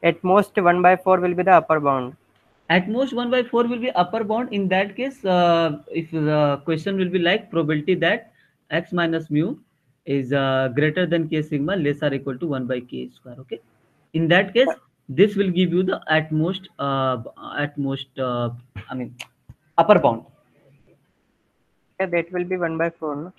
at most 1 by 4 will be the upper bound. At most 1 by 4 will be upper bound. In that case, if the question will be like probability that x minus mu is greater than k sigma less or equal to 1 by k square. Okay. In that case, this will give you the at most I mean upper bound. Yeah, that will be 1 by 4, no?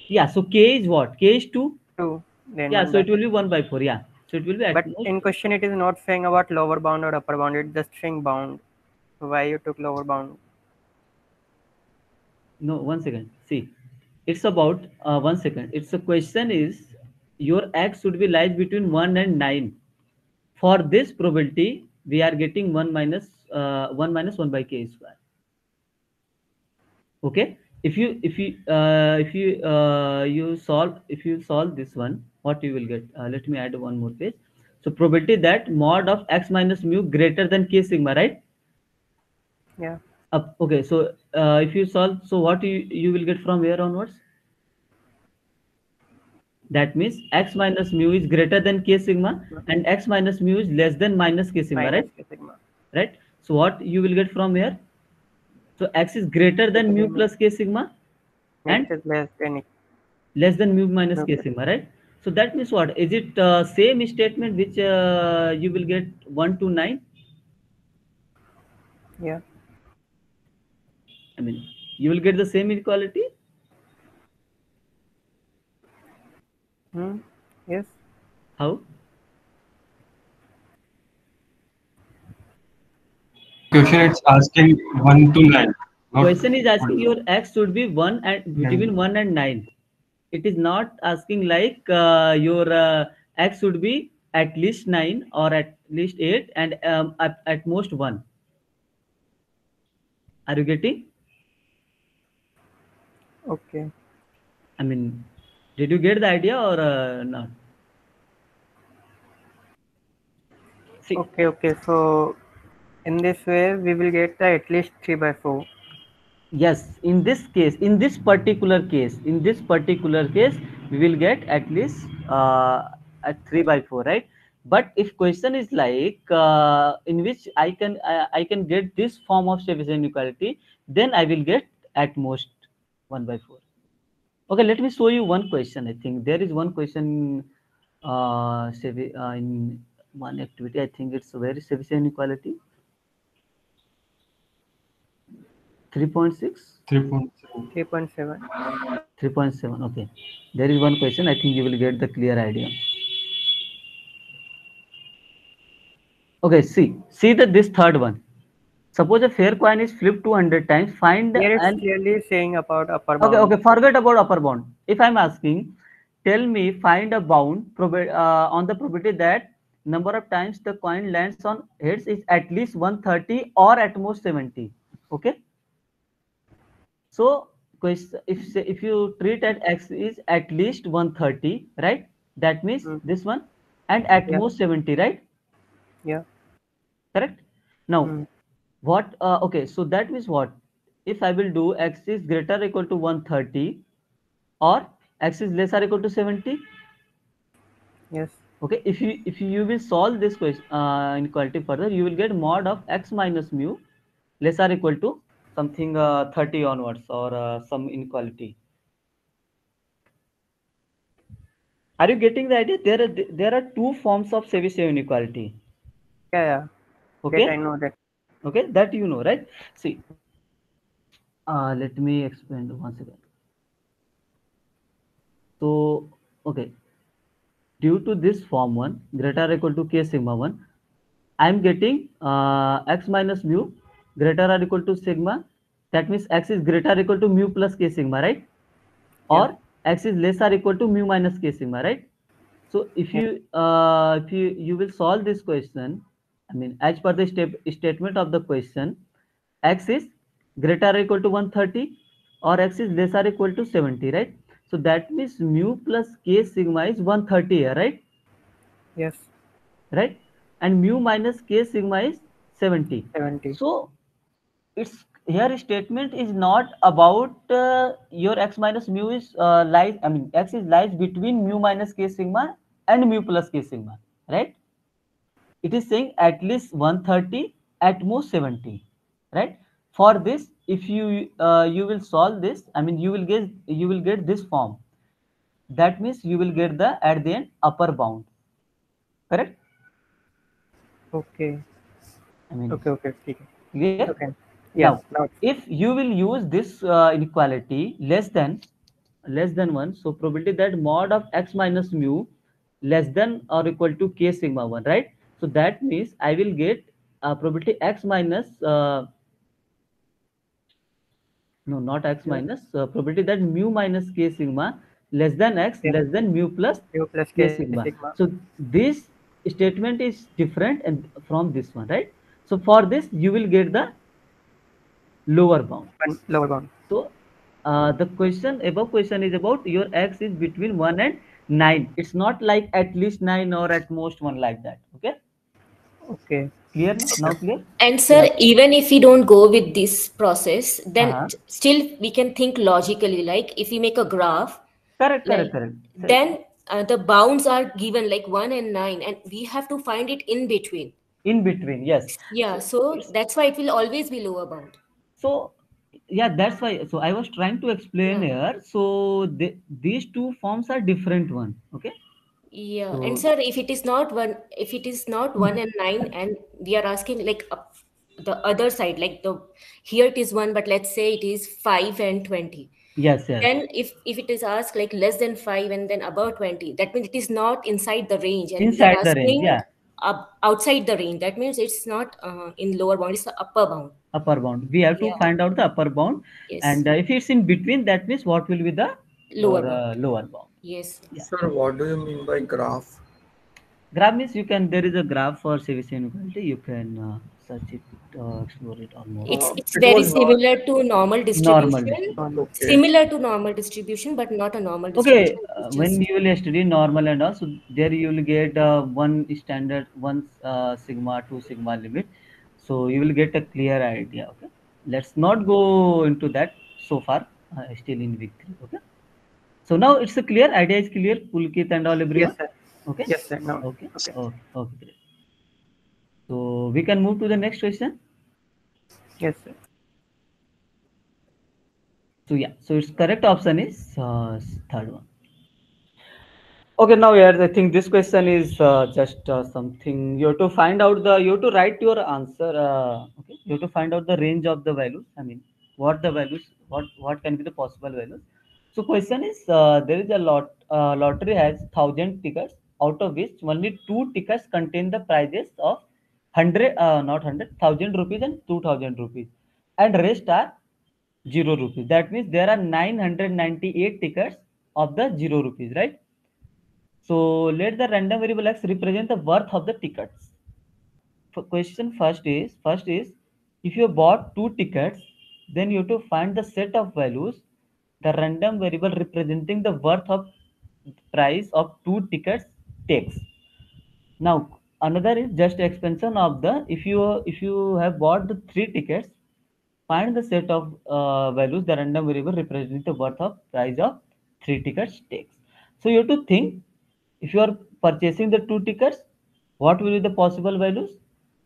Yeah. So k is what? K is 2. 2, then Yeah. 1 So by it will 4. be 1 by 4. Yeah. So it will be at But most. in question it is not saying about lower bound or upper bound, it's just saying bound. So why you took lower bound? No, one second. See, it's about 1 second. It's a question is your x should be lies between 1 and 9. For this probability, we are getting 1 minus 1 by k square. Okay, if you solve this one, what you will get, let me add one more page. So probability that mod of x minus mu greater than k sigma, right? Yeah. Okay, so if you solve, so what you will get from here onwards, that means x minus mu is greater than k sigma and x minus mu is less than minus k sigma, Minus right? k sigma. Right, so what you will get from here, so x is greater than mu plus k sigma X and is less than less than mu minus mu k plus. sigma, right? So that means what is it, same statement which you will get 1 to 9. Yeah. I mean, you will get the same inequality. Hmm. Yes. How? Question it's asking 1 to 9, not Question is asking 1. your x should be 1 and between 1 and 9. It is not asking like your x should be at least 9 or at least 8 and at most 1. Are you getting? Okay. I mean, did you get the idea or not? See, Okay. Okay. So in this way, we will get the at least 3/4. yes, in this case, in this particular case, we will get at least at 3 by 4, right? But if question is like in which I can get this form of Chebyshev inequality, then I will get at most 1 by 4. Okay, let me show you one question. I think there is one question in one activity. I think it's a very Chebyshev inequality. 3.6. 3.7. 3.7. 3.7. Okay, there is one question. I think you will get the clear idea. Okay, see that this third one. Suppose a fair coin is flipped 200 times. Find Here it's an. clearly saying about upper Okay, bound. okay. Forget about upper bound. If I'm asking, tell me find a bound on the probability that number of times the coin lands on heads is at least 130 or at most 70. Okay. So if you treat at x is at least 130, right? That means Hmm. this one, and at Yeah. most 70, right? Yeah. Correct. Now, Hmm. what? Okay, so that means what? If I will do x is greater or equal to 130 or x is less or equal to 70. Yes. Okay, if you will solve this question inequality further, you will get mod of x minus mu less or equal to something 30 onwards or some inequality. Are you getting the idea? There are two forms of Chebyshev inequality. Yeah. Yeah. That I Okay, know that. okay, that you know, right? See, let me explain once again. So, okay, due to this form one greater or equal to k sigma 1, I am getting x minus mu greater or equal to sigma. That means x is greater or equal to mu plus k sigma, right? Yeah. Or x is less or equal to mu minus k sigma, right? So Yeah. if you will solve this question, I mean, as per the statement of the question, x is greater or equal to 130 or x is less or equal to 70, right? So that means mu plus k sigma is 130 here, right? Yes. Right, and mu minus k sigma is 70. 70. So it's here statement is not about your x minus mu is lies, I mean, x is lies between mu minus k sigma and mu plus k sigma, right? It is saying at least 130, at most 70, right? For this, if you will solve this, I mean, you will get this form. That means you will get the at the end upper bound, correct? Okay. I mean, Okay. Okay. Okay. clear. Okay. Yes. Now, Now. if you will use this inequality less than 1, so probability that mod of x minus mu less than or equal to k sigma 1, right? So that means I will get probability x minus No, not x minus, probability that mu minus k sigma less than x Then less than mu plus mu plus k k sigma. sigma. So this statement is different and from this one, right? So for this you will get the lower bound. One lower bound. So the question above question is about your x is between 1 and 9. It's not like at least 9 or at most 1 like that. Okay, Okay. clear now? Now clear? And sir, Yeah. even if we don't go with this process, then Uh-huh. still we can think logically. Like if we make a graph, Correct, correct, like correct. So, then the bounds are given like 1 and 9, and we have to find it in between. in between, yes. Yeah, So so it's that's why it will always be lower bound. so yeah, that's why. So I was trying to explain Yeah. here. So these two forms are different one. Okay. Yeah, and So sir, if it is not 1 and 9, and we are asking like the other side, like the here it is 1, but let's say it is 5 and 20. yes, yes. Then if it is asked like less than 5 and then above 20, that means it is not inside the range, and we are Inside the range, asking yeah. outside the range. That means it's not in lower bound; it's the upper bound. Upper bound. We have to Yeah. find out the upper bound, Yes. and if it's in between, that means what will be the Lower your bound. lower bound. Yes. Yeah. Sir, what do you mean by graph? Graph means you can. There is a graph for Chebyshev inequality. You can search it, explore it, or more. It's It very was not. similar to normal Normal distribution, distribution. Okay. similar to normal distribution, but not a normal Okay, distribution. It's when just you will study normal and all, so there you will get one standard, one sigma, two sigma limit. So you will get a clear idea. Okay, let's not go into that so far. Still in week 3. Okay, so now it's a clear idea is clear. Pulkit and all Yes, everyone. sir. Okay, Yes, sir. No. okay, Okay. okay, okay, great. So we can move to the next question. Yes, sir. So yeah, so its correct option is third one. Okay, now here I think this question is just something you have to find out you have to write your answer. Okay, you have to find out the range of the values. I mean, what the values, what can be the possible values. So question is there is a lottery has 1,000 tickets, out of which only two tickets contain the prizes of 100 not 100,000 rupees and 2,000 rupees, and rest are 0 rupees. That means there are 998 tickets of the 0 rupees, right? So let the random variable x represent the worth of the tickets. Question first is if you bought two tickets, then you have to find the set of values the random variable representing the worth of price of two tickets takes. Now another is just expansion of the if you have bought the three tickets, find the set of values the random variable representing the worth of price of three tickets takes. So you have to think if you are purchasing the two tickets, what will be the possible values?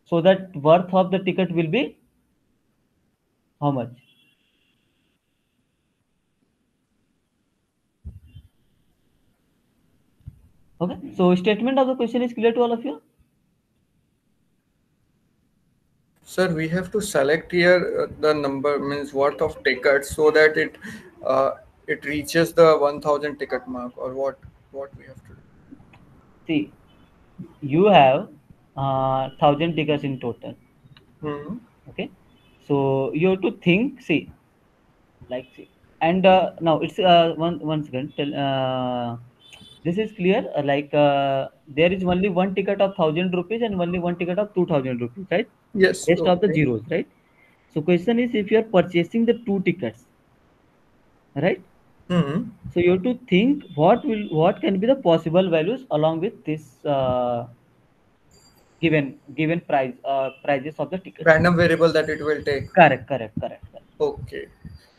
So that worth of the ticket will be how much? Okay. So statement of the question is clear to all of you. Sir, we have to select here the number means worth of tickets so that uh, it reaches the 1,000 ticket mark, or what we have to do. See, you have 1,000 tickets in total. Hmm. Okay. So you have to think. See, and now it's one second. This is clear. There is only one ticket of 1,000 rupees and only one ticket of 2,000 rupees, right? Yes. Rest of the Okay. zeros, right? So question is if you are purchasing the two tickets, right? Hmm. So you have to think what can be the possible values along with this given prices of the tickets. Random variable that it will take. Correct, correct, correct, correct. Okay.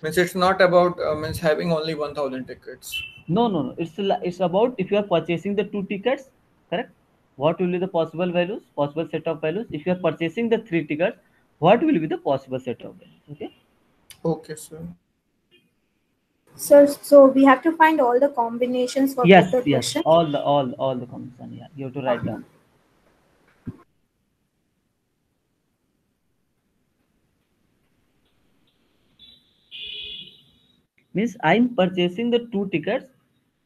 Means it's not about means having only 1,000 tickets. No, no, no. It's about if you are purchasing the two tickets, correct? What will be the possible values, possible set of values? If you are purchasing the three tickets, what will be the possible set of values? Okay. Okay, sir. So we have to find all the combinations for both Yes, the yes. questions. All the combination. Yeah, you have to write Okay. down. Means I'm purchasing the two tickets.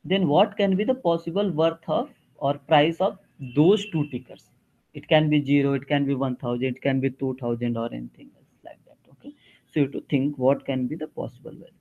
Then what can be the possible worth of or price of those two tickets? It can be zero, it can be 1,000, it can be 2,000 or anything else like that. Okay. So you have to think what can be the possible values.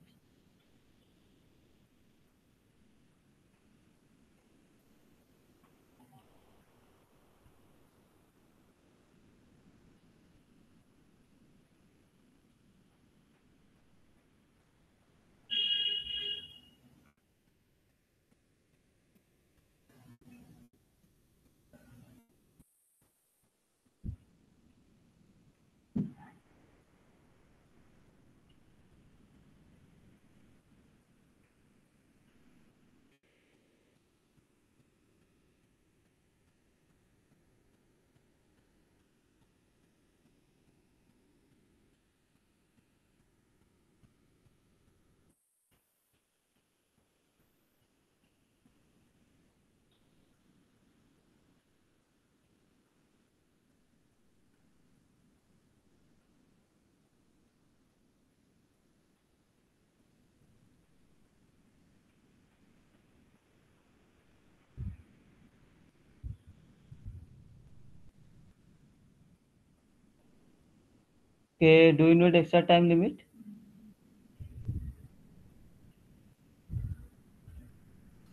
Okay, do you need extra time limit?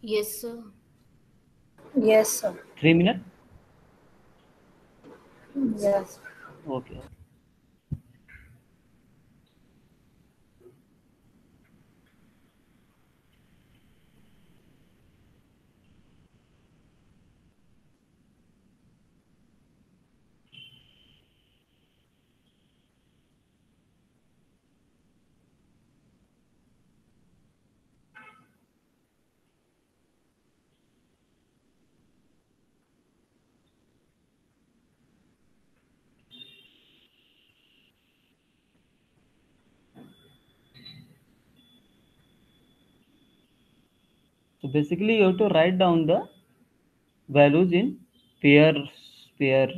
Yes, sir. Yes, sir. 3 minutes? Yes. Okay. So basically, you have to write down the values in pair,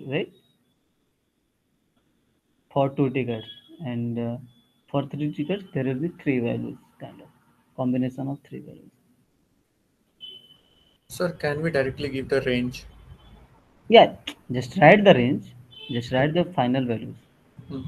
right? For two tickets, and for three tickets, there will be three values, kind of combination of three values. Sir, can we directly give the range? Yeah, just write the range, just write the final values. Hmm.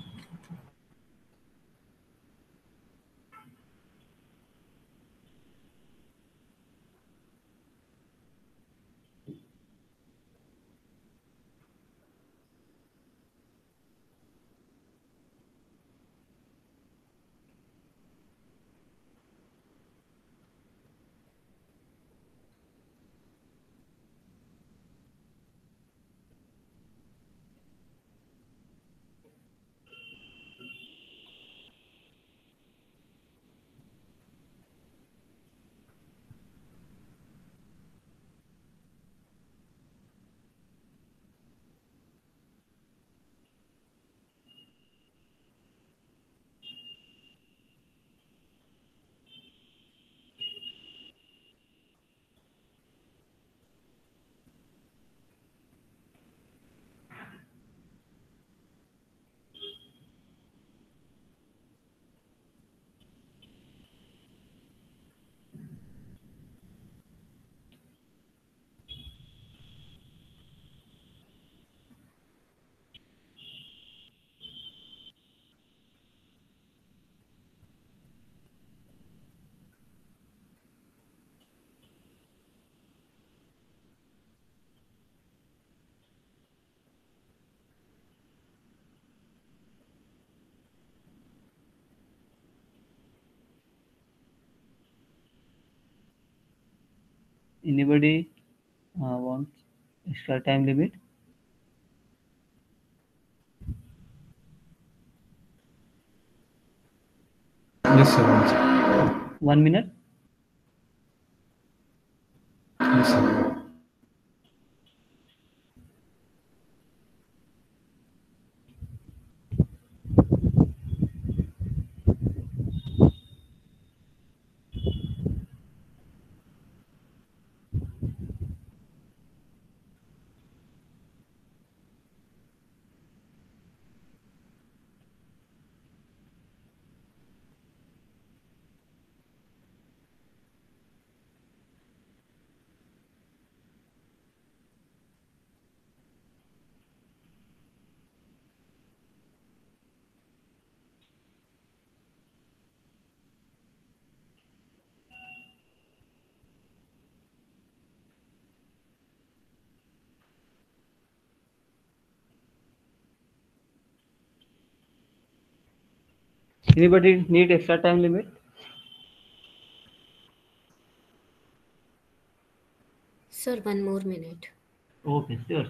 Anybody wants extra time limit? Yes, sir. One second. 1 minute. Yes, sir. Anybody need extra time limit? Sir, 1 more minute. Okay, sure.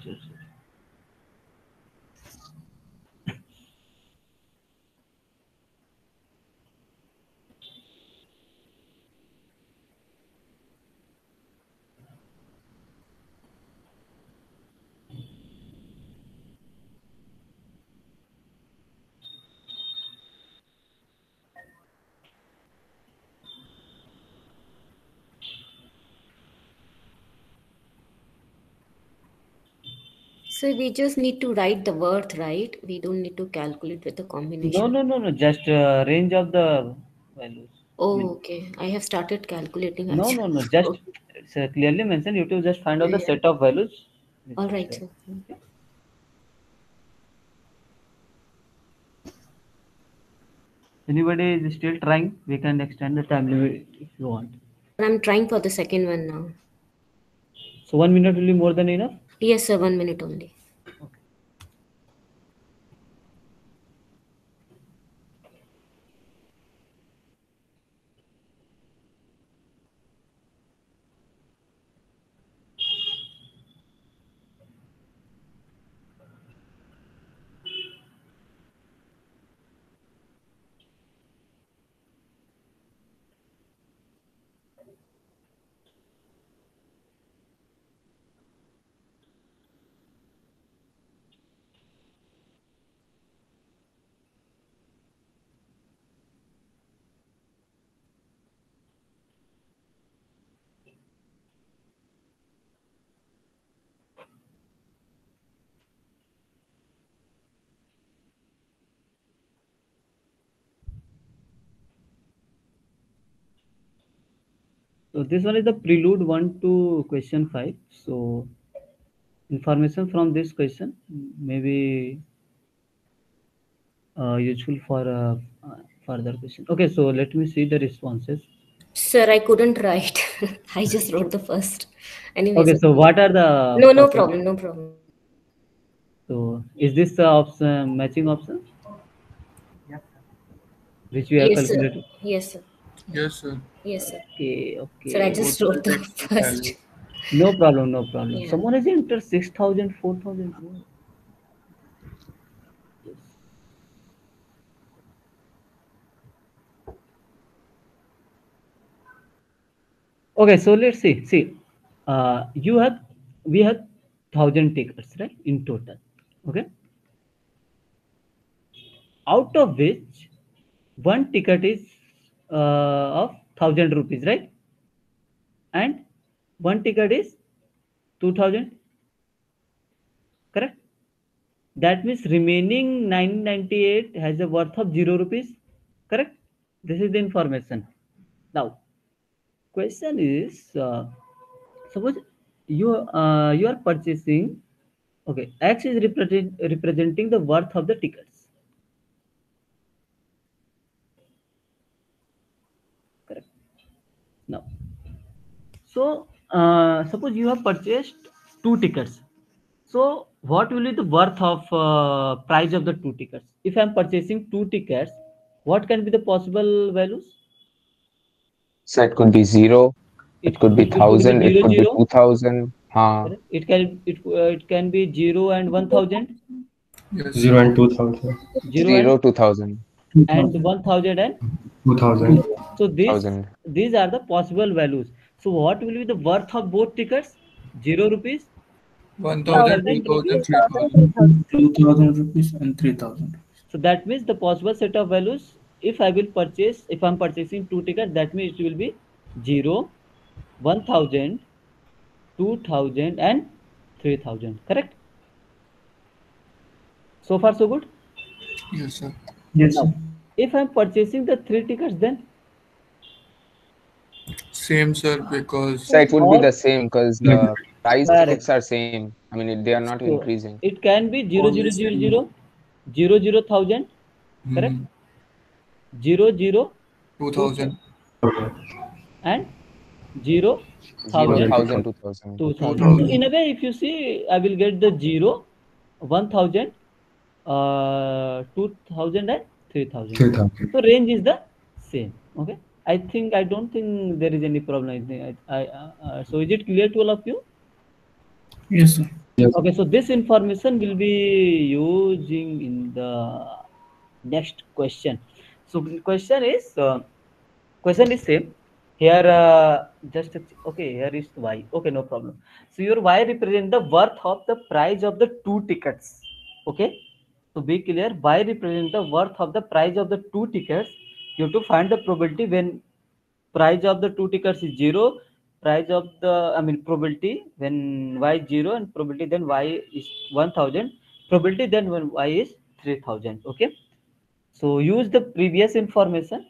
So we just need to write the worth, right? We don't need to calculate with the combination. No. Just range of the values. I Oh, mean, okay. I have started calculating no, actually. no, no. Just it's clearly mentioned. You to just find out Yeah, the yeah. set of values. Which All is right, sir. okay. Anybody is still trying? We can extend the time limit if you want. Sir, I'm trying for the second one now. So 1 minute will be more than enough. Yes, sir. 1 minute only. Okay. So this one is the prelude 1 to question 5. So information from this question may be useful for further question. Okay, so let me see the responses. Sir, I couldn't write. I just wrote the first. Anyways, Okay, so what are the no problem, no problem. So is this the option matching option which we have Yes, sir. calculated? Yes, sir. Yes, sir. Yes, sir. Sir, I Okay. just Both are wrote the the exact first. value. No problem. Yeah. Someone has entered 6,000, 4,000. Yes. Okay, so let's see. See, we have 1,000 tickets, right, in total. Okay, out of which one ticket is of 1,000 rupees, right, and one ticket is 2,000. Correct. That means remaining 998 has a worth of 0 rupees. Correct. This is the information. Now, question is, suppose you are purchasing. Okay, X is representing the worth of the tickets. Correct. Now, so suppose you have purchased two tickets. So what will be the worth of price of the two tickets? If I am purchasing two tickets, what can be the possible values? So it could be 0, it could be It could be 1,000, it zero could be zero. 2,000. Correct. It can be 0 and 1,000, Yes, sir. 0 and 2000. 0 0, 2,000, and 1,000 and 2000. so thousand. these are the possible values. So what will be the worth of both tickets? 0 rupees, 1,000, 1,000 rupees. 2,000, 3,000. 2,000 rupees and 3,000. So that means the possible set of values. If I'm purchasing two tickets, that means it will be 0, 1,000, 2,000, and 3,000. Correct. So far so good. Yes, sir. Yes, Now, sir. if I'm purchasing the three tickets, then Same, sir, because So it would be or the same because Like the prices correct. are same. I mean, they are not So increasing. it can be 0, 0, always 0, same. 0, 0, 0, 1,000. Correct. 0, 0, 2,000 2,000, and 0, 0, 1,000, 1,000, 2,000. 2,000. So 2,000. in a way, if you see, I will get the 0, 1,000, 2,000 and 3000. 3000. So range is the same. Okay. I don't think there is any problem. So is it clear to all of you? Yes, sir. Yes. Okay, so this information will be using in the next question. So question is same here. Okay, here is y. Okay, no problem. So your y represent the worth of the price of the two tickets. Okay, so be clear, y represent the worth of the price of the two tickets. You have to find the probability when price of the two tickets is zero, price of the probability when y is zero, and probability then y is 1000, probability then when y is 3000. Okay, so use the previous information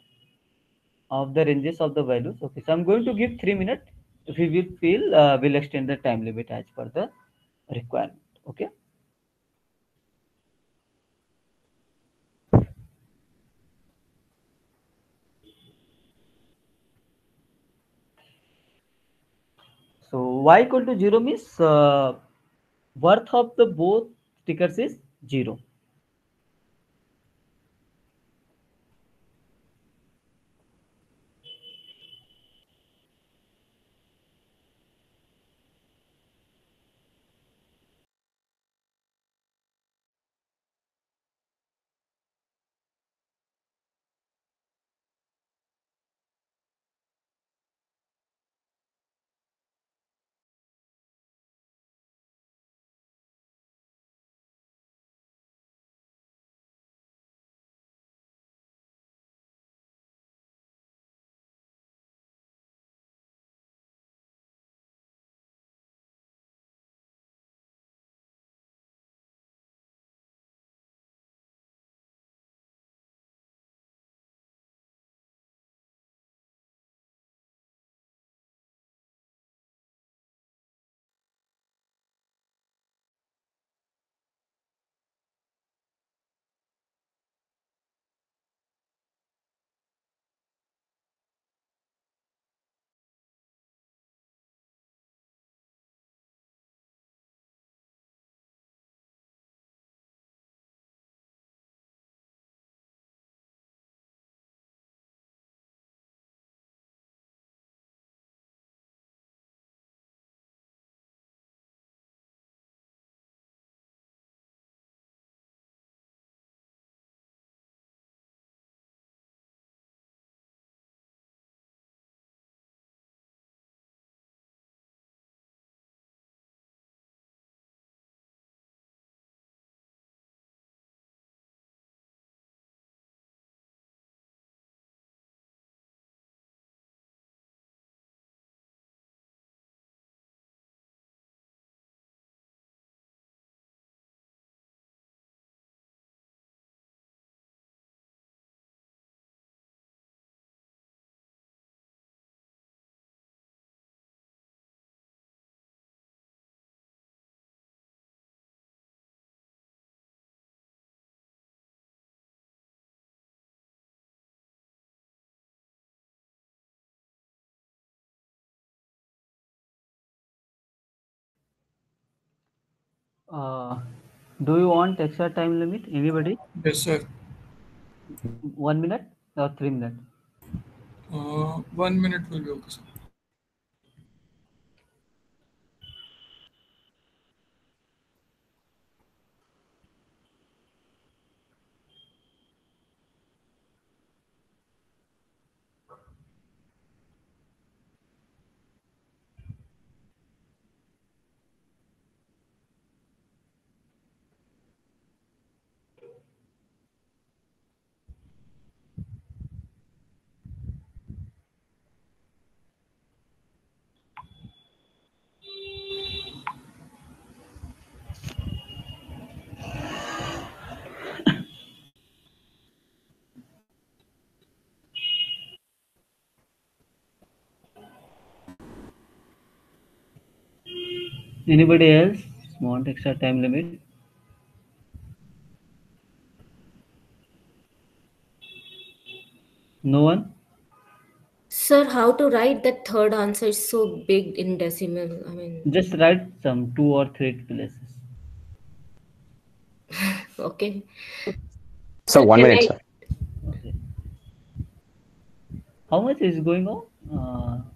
of the ranges of the values. Okay, so I'm going to give 3 minutes. If we will feel, we'll extend the time limit as per the requirement. Okay. So y equal to zero means worth of the both tickets is zero. Uh, do you want extra time limit? Anybody? Yes, sir. 1 minute or 3 minutes? 1 minute will be okay, sir. Anybody else want extra time limit? No one? Sir, how to write that third answer is so big in decimal. I mean, Just write some 2 or 3 places. okay. So Sir, one can minute, I? sir. How much is going on?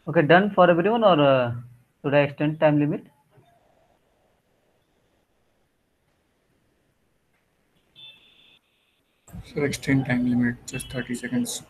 Okay, done for everyone, or should I extend time limit? So extend time limit, just 30 seconds.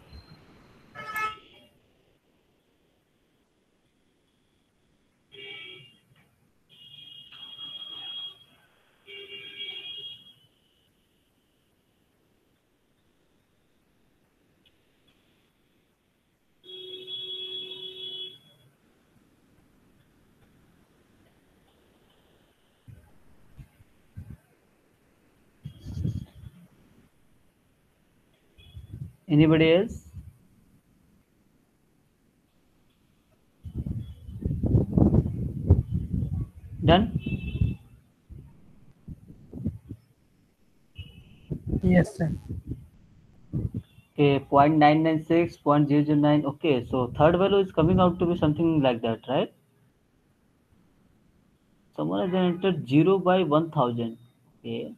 Anybody else? Done? Yes, sir. Okay, 0.996, 0.009. Okay, so third value is coming out to be something like that, right? Someone has entered 0 by 1000. Okay,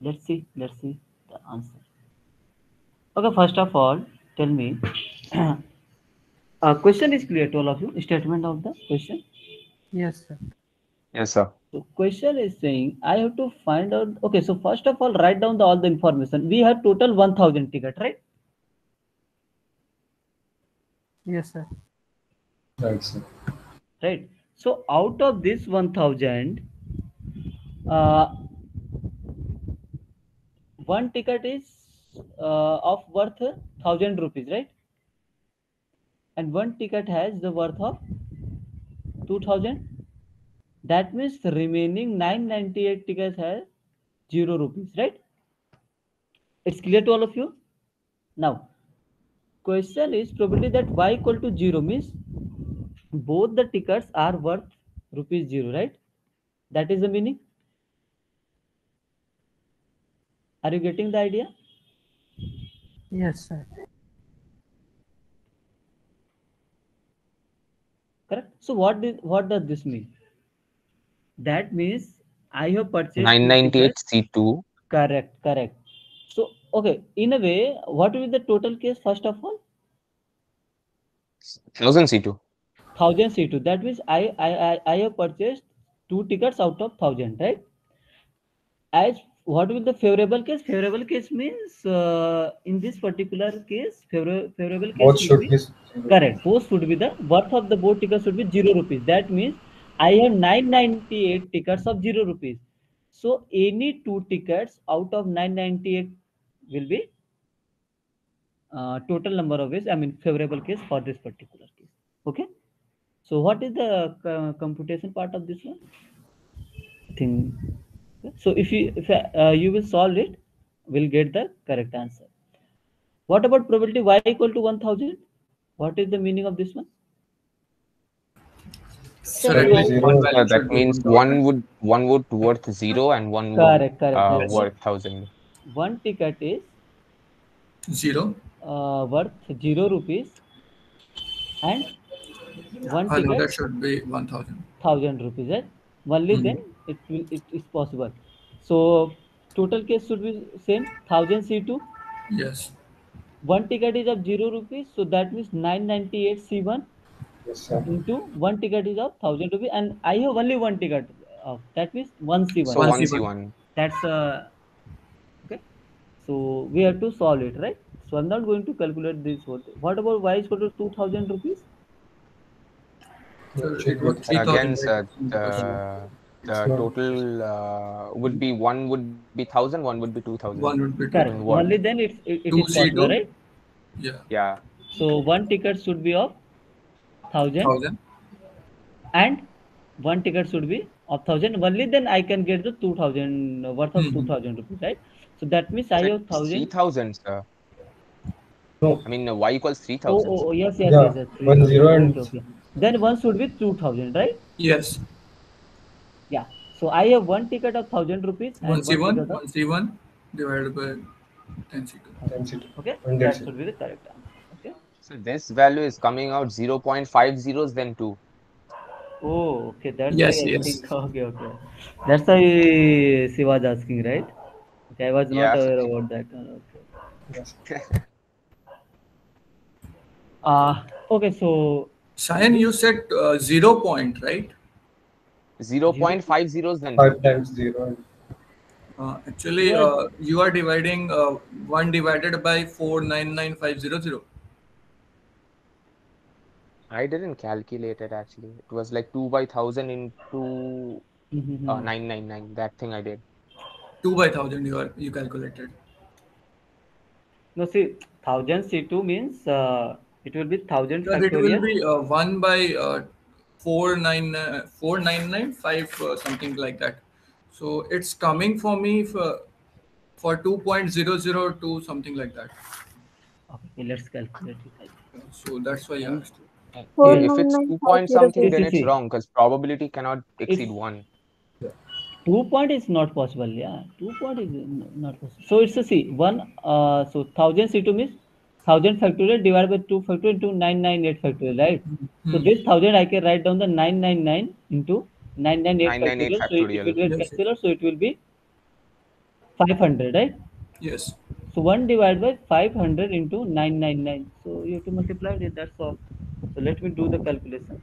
let's see the answer. Okay, first of all, tell me. Question is clear to all of you. Statement of the question. Yes, sir. Yes, sir. So question is saying I have to find out. Okay, so first of all, write down all the information. We have total 1000 ticket, right? Yes, sir. Right, sir. Right. So out of this 1000, uh, one ticket is of worth 1000 rupees, right? And one ticket has the worth of 2000. That means the remaining 998 tickets have 0 rupees, right? It's clear to all of you. Now, question is probability that y equal to 0 means both the tickets are worth rupees 0, right? That is the meaning. Are you getting the idea? Yes, sir. Correct. So what does this mean? That means I have purchased two 998 tickets. C2. Correct. So okay, in a way, what will be the total case first of all? 1000 C2. 1000 C2. That means I have purchased two tickets out of 1000, right? As what will the favorable case? Favorable case means in this particular case, favorable case Both should should be be correct. Both should be the worth of the both tickets should be 0 rupees. That means I have 998 tickets of 0 rupees. So any two tickets out of 998 will be total number of ways. I mean favorable case for this particular case. Okay. So what is the computation part of this one? Thing. So if you will solve it, we'll get the correct answer. What about probability y equal to 1000? What is the meaning of this one? So Sir, at one least one zero. value That should be means 1000. one would worth 0 and one would Correct. That Yes. means worth 1000. one ticket is 0. worth 0 rupees and one ticket Another should be 1000. 1000 rupees. Right? Only Hmm. then it is possible. So total case should be same 1000 C2. Yes. One ticket is of 0 rupees, so that means 998 C1 Yes, sir. into one ticket is of 1000 rupees, and I have only one ticket of that means 1C1. So 1 1 C1. C1. That's okay. So we have to solve it, right? So I'm not going to calculate this whole thing. What about y is equal to 2000 rupees? So Should it be was three. 3000 Again, right sir, in the question. It's The not. total would be one would be 1,000, one would be 2,000. One would be In Correct. what? $2,000. Only then it Two is possible, C2. right? Yeah. Yeah. So one ticket should be of 1,000 1,000. and one ticket should be of 1,000. Only then I can get the 2,000 worth of Hmm. 2,000 rupees, right? So that means I So have it's 1,000. 3,000, sir. No, I mean, y equals Oh, 3,000, oh, sir. oh, yes, yes, yeah, yes, yes, one 3,000. zero Okay, and okay. Then one should be 2,000, right? Yes. Yeah. So I have one ticket of 1,000 rupees One and one C1. ticket of. One C1 divided by 10 C2. Okay, 10 seat, okay, 100 that seat. should be the correct answer. Okay. So this value is coming out 0.5 zeros, then 2. Oh, okay. That's why Yes. I Yes. think. Okay, okay. That's why she was asking, right? Okay, I was not Yeah. aware about that. Okay. Yes. Okay. So Sayan, this you said 0 point, right? 0. 0.5 zeros, then 2. 5 times 0 and Actually, You are you are dividing 1 divided by 499,500. I didn't calculate it actually. It was like 2 by 1,000 into Mhm. 999. That thing I did. 2 by 1,000 you calculated. No, see, 1,000 C2 means it will be 1,000 Sir, it will factorial. be 1 by 499,5 something like that. So it's coming for me for 2.002 something like that. Okay, let's calculate it. So that's why I And asked you. Four see, If nine it's nine 2 five point zero something, see, zero. then see, it's see. wrong because probability cannot exceed It's 1. 2 point is not possible. Yeah, 2 point is not possible. So it's a see one. So 1,000 C2 means 1,000 factorial divided by 2 factorial into 998 factorial, right? So Hmm. this 1,000 I can write down the 999 into 998 998 factorial. So it will factorial. be Yes. factorial. So it will be 500, right? Yes. So 1 divided by 500 into 999. So you have to multiply it. That's all. So let me do the calculation.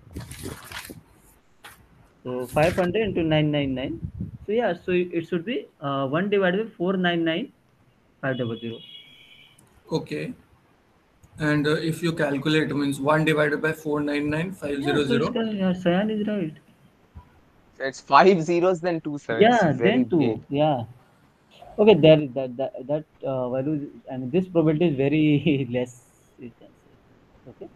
So 500 into 999. So yeah, so it should be 1 divided by 499,500. Okay. And if you calculate means 1 divided by Yeah, so it's 499,500. correct. Yeah, Sayan is right. So it's 5 zeros, then 2, sir. It's Yeah, very then big. 2. Yeah. Okay, there that value and this probability is very less. You can say. Okay,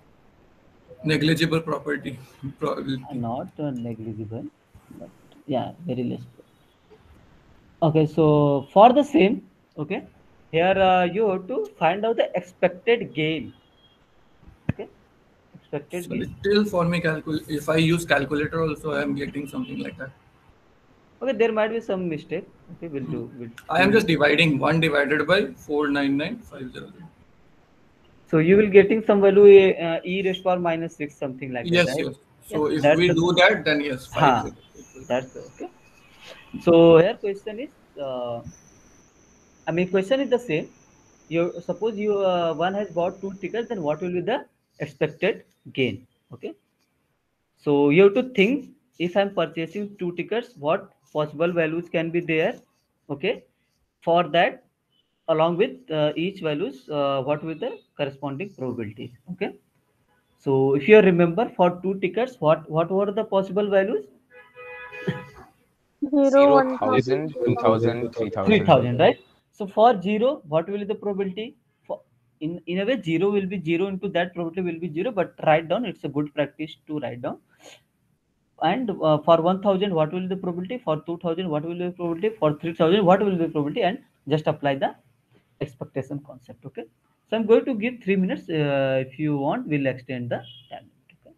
Negligible property probability. not negligible, but yeah, very less. Okay, so for the same, okay, here you have to find out the expected gain. Okay, expected So gain. still for me if I use calculator also I am getting something like that. Okay, there might be some mistake. Okay, we'll I am do. just dividing 1 divided by 499,500. So you will getting some value e raised power minus 6 something like that, Yes, right? yes. Yes, So if that's we the. do that, then yes, 5 Ha, zero. It will come. that's okay. So here question is, I mean question is the same. You suppose you one has bought two tickets, then what will be the expected gain? Okay. So you have to think if I'm purchasing two tickets, what possible values can be there? Okay. For that, along with each values, what will the corresponding probabilities? Okay. So if you remember for two tickets, what were the possible values? 0, 1000, 0,000, 2000. 2,000, 3,000. 3,000, right? So for zero, what will be the probability? For in a way, zero will be zero into that probability will be zero, but write down. It's a good practice to write down. And for 1,000, what will be the probability? For 2,000, what will be the probability? For 3,000, what will be the probability? And just apply the expectation concept. Okay. So I'm going to give 3 minutes. If you want, we'll extend the time. Okay.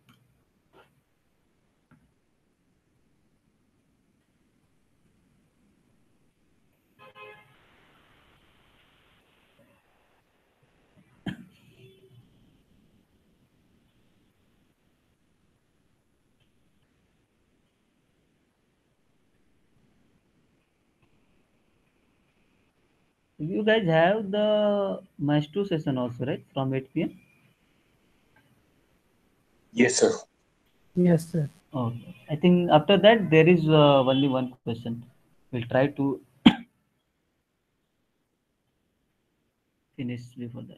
You guys have the Maestro session also, right? From 8 p.m. Yes, sir. Yes, sir. Okay. I think after that there is only one question. We'll try to finish before that.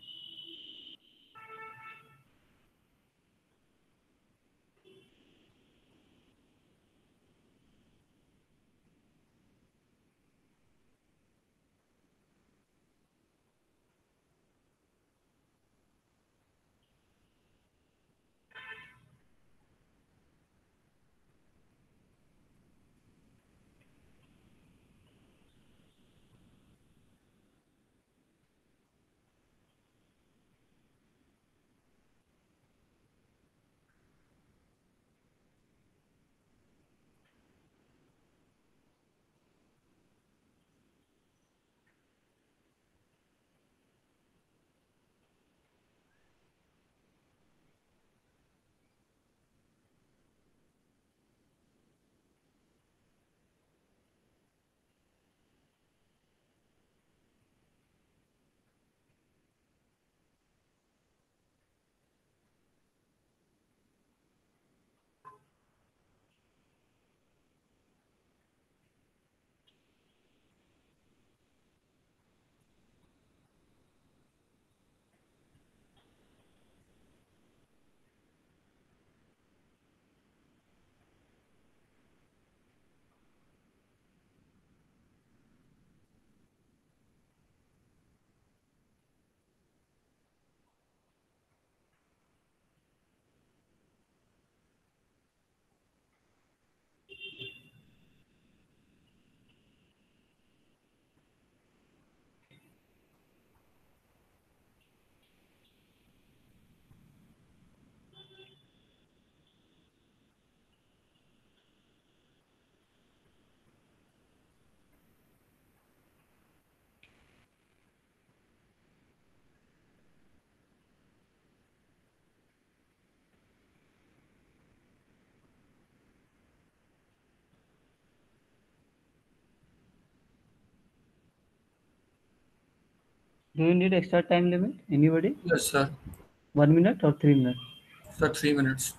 Do you need extra time limit? Anybody? Yes, sir. 1 minute or 3 minutes? Sir, 3 minutes.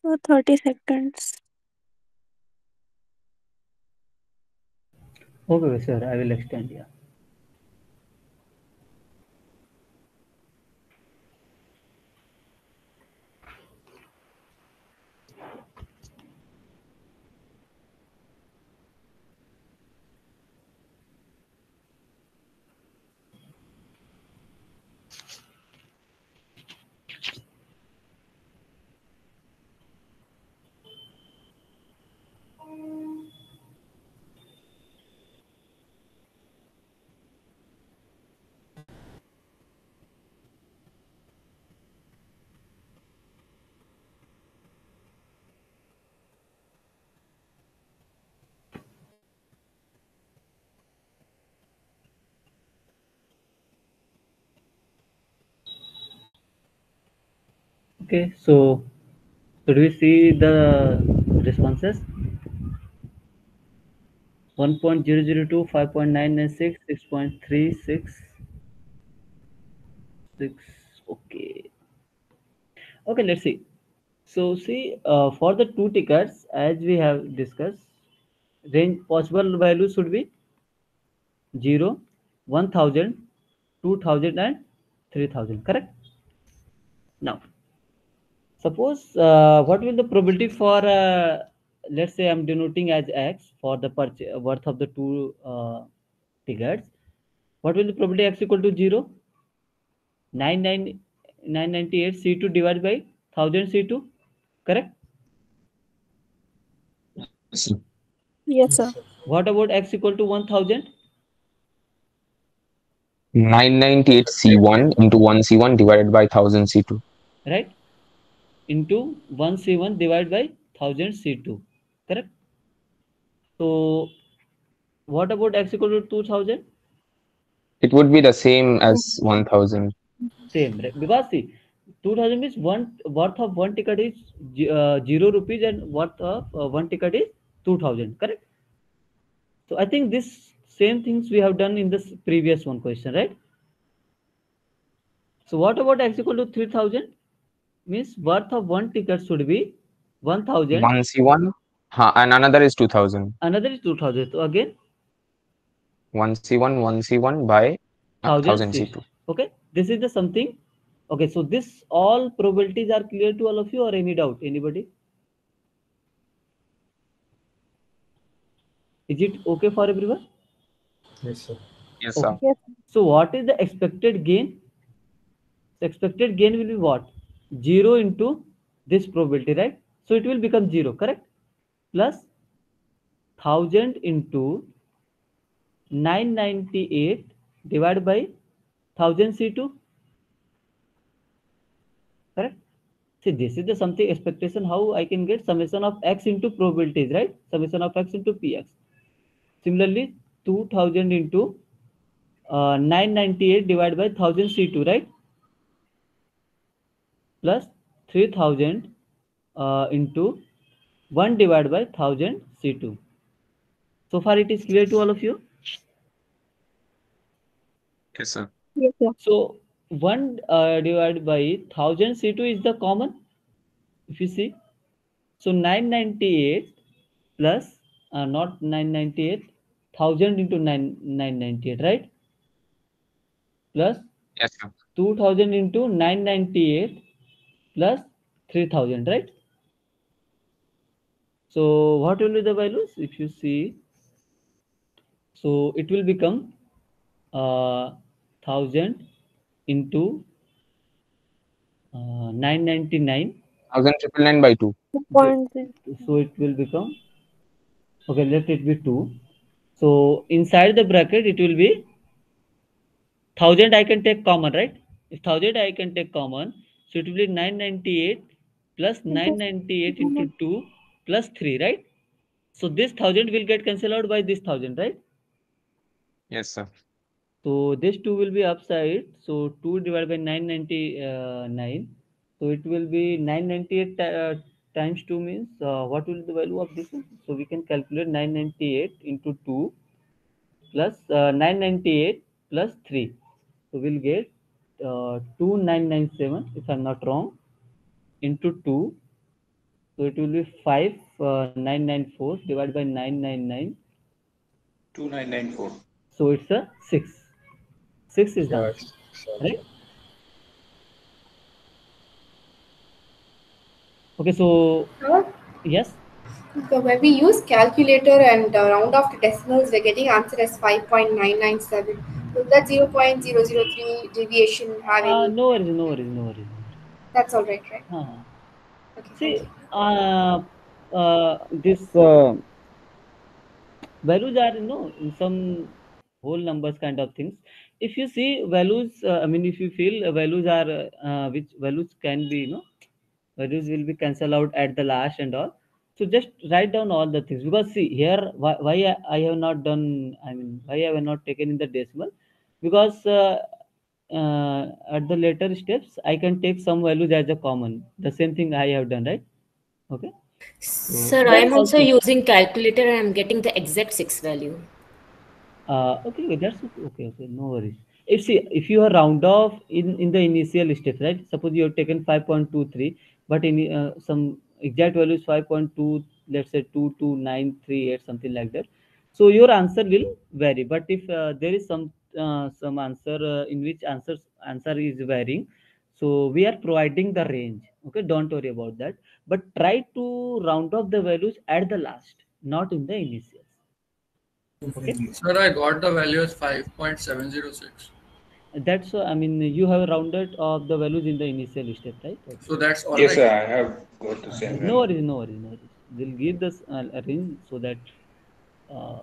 So 30 seconds. Okay, sir. I will extend. Yeah. Okay. So should we see the responses? 1.002, 5.996, 6.366. Okay. Okay, let's see. So see, for the two tickets, as we have discussed, range possible value should be 0, 1000, 2000, and 3000. Correct? Now, suppose what will the probability for let's say I'm denoting as x for the worth of the two tickets. What will the probability x equal to 0? 998 C2 divided by 1000 C2. Correct? Yes, sir. What about x equal to 1000? 998C1 into 1C1 divided by 1000C2. Right? Into 1 C1 divided by 1000 C2. Correct? So what about x equal to 2000? It would be the same as 1000. Same, right? Because see, 2000 means one worth of one ticket is 0 rupees and worth of one ticket is 2000. Correct. So I think this same things we have done in this previous one question, right? So what about x equal to 3000? Means worth of one ticket should be 1000. One C1, and another is 2000. Another is 2000. So again, One C1 by 1000 1000 C2. C2. Okay, this is the something. Okay, so this all probabilities are clear to all of you, or any doubt? Anybody? Is it okay for everyone? Yes, sir. Yes, Okay. sir. Yes. So what is the expected gain? The expected gain will be what? 0 into this probability, right? So it will become 0, correct? Plus 1000 into 998 divided by 1000 C2, correct? See, this is the something expectation how I can get summation of x into probabilities, right? Summation of x into px. Similarly, 2000 into 998 divided by 1000 C2, right? Plus 3000 into 1 divided by 1000 C2. So far it is clear to all of you? Yes, sir. Yes, sir. So 1 divided by 1000 C2 is the common, if you see. So 998 plus, not 998, 1000 into 998, right? Plus Yes, sir. 2000 into 998 plus 3000, right? So what will be the values if you see? So it will become 1000 into 999. 1999 by 2. 2.0. So it will become, okay, let it be 2. So inside the bracket it will be 1000 I can take common, right? If 1000 I can take common, so it will be 998 plus 998 into 2 plus 3, right? So this 1000 will get cancelled out by this 1000, right? Yes, sir. So this 2 will be upside. So 2 divided by 999. So it will be 998 times 2 means what will be the value of this one? So we can calculate 998 into 2 plus 998 plus 3. So we'll get 2997 if I'm not wrong into 2. So it will be 5994 divided by 999. 2994. So it's a 6. 6 is the answer, Yes. right? Okay, so Sir, yes. when we use calculator and round off to decimals, we're getting answer as 5.997. Will that 0.003 deviation have any? No worries, no worries, no worries, no worries. That's all right, right? Uh, Okay, thank See, you. this values are, in some whole numbers kind of things. If you see values, I mean, if you feel values are which values can be, values will be cancelled out at the last and all. So just write down all the things, because see here why I have not done, I mean, why I have not taken in the decimal, because at the later steps I can take some values as a common, the same thing I have done, right? Okay. So Sir, I that's am all also things. using calculator and I'm getting the exact 6 value. Okay, okay, that's okay, okay, okay, no worries. If see, if you are round off in the initial steps, right? Suppose you have taken 5.23, but in some exact value is 5.2, let's say 22938, something like that. So your answer will vary. But if there is some answer in which answer is varying, so we are providing the range. Okay, don't worry about that. But try to round off the values at the last, not in the initials. Okay. Sir, I got the value as 5.706. That's I mean, you have rounded of the values in the initial step, right? Okay. So that's all Yes, right. sir. I have got the same No value. worries, no worries, no worries. We'll give this a range so that uh,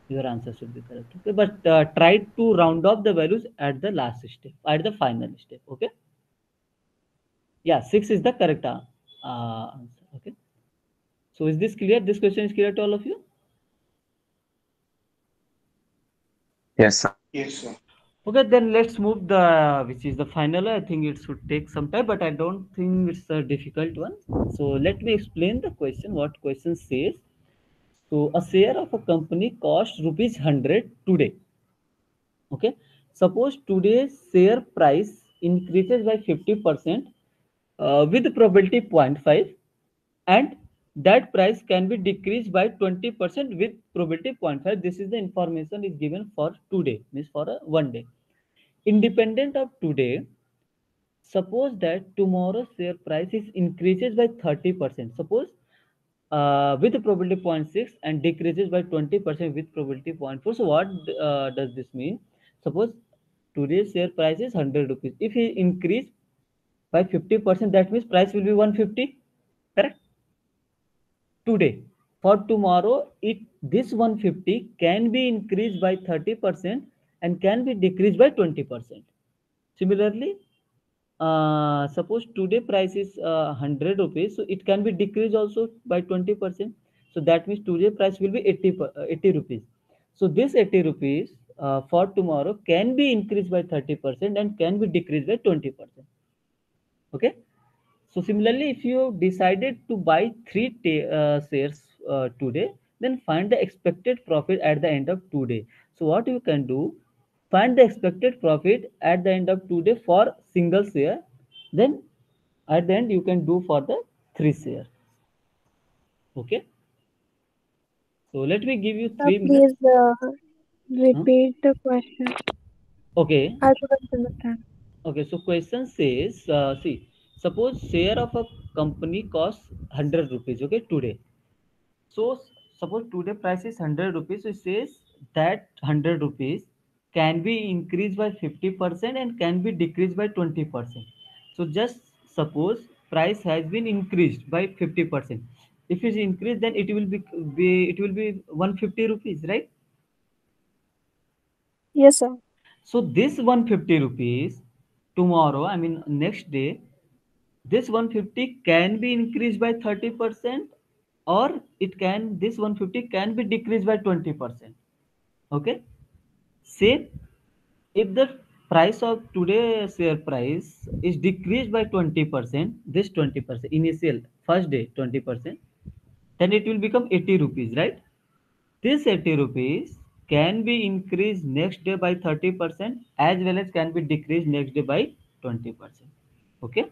your answer should be correct. Okay, but try to round off the values at the last step, at the final step. Okay. Yeah, 6 is the correct answer. Okay. So is this clear? This question is clear to all of you? Yes, sir. Yes, sir. Okay, then let's move the which is the final. I think it should take some time, but I don't think it's a difficult one. So let me explain the question. What question says? So a share of a company costs rupees 100 today. Okay. Suppose today's share price increases by 50% with probability 0.5, and that price can be decreased by 20% with probability 0.5. This is the information is given for today, means for a one day. Independent of today, suppose that tomorrow share price is increases by 30%. Suppose with probability zero point 0.6 and decreases by 20% with probability zero point 0.4. So what does this mean? Suppose today's share price is 100 rupees. If he increase by 50%, that means price will be 150. Correct? Today. For tomorrow, it this 150 can be increased by 30% and can be decreased by 20%. Similarly, suppose today price is 100 rupees, so it can be decreased also by 20%. So that means today price will be 80 rupees. So this 80 rupees for tomorrow can be increased by 30% and can be decreased by 20%. Okay. So similarly, if you decided to buy three shares today, then find the expected profit at the end of today. So what you can do, find the expected profit at the end of today for single share. Then at the end you can do for the three share. Okay. So let me give you Sir, 3 minutes. please Huh? repeat the question. Okay. I couldn't understand. Okay. So question says, see, suppose share of a company costs 100 rupees. Okay, today. So suppose today price is 100 rupees. So it says that 100 rupees can be increased by 50% and can be decreased by 20%. So just suppose price has been increased by 50%. If it is increased, then it will be 150 rupees, right? Yes, sir. So this 150 rupees tomorrow, I mean next day, this 150 can be increased by 30%, or it can this 150 can be decreased by 20%. Okay. Same, if the price of today's share price is decreased by 20%, this 20% initial first day 20%, then it will become 80 rupees, right? This 80 rupees can be increased next day by 30%, as well as can be decreased next day by 20%. Okay.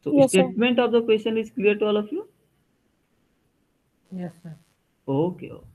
So Yes, sir. statement of the question is clear to all of you? Yes, sir. Okay. Okay.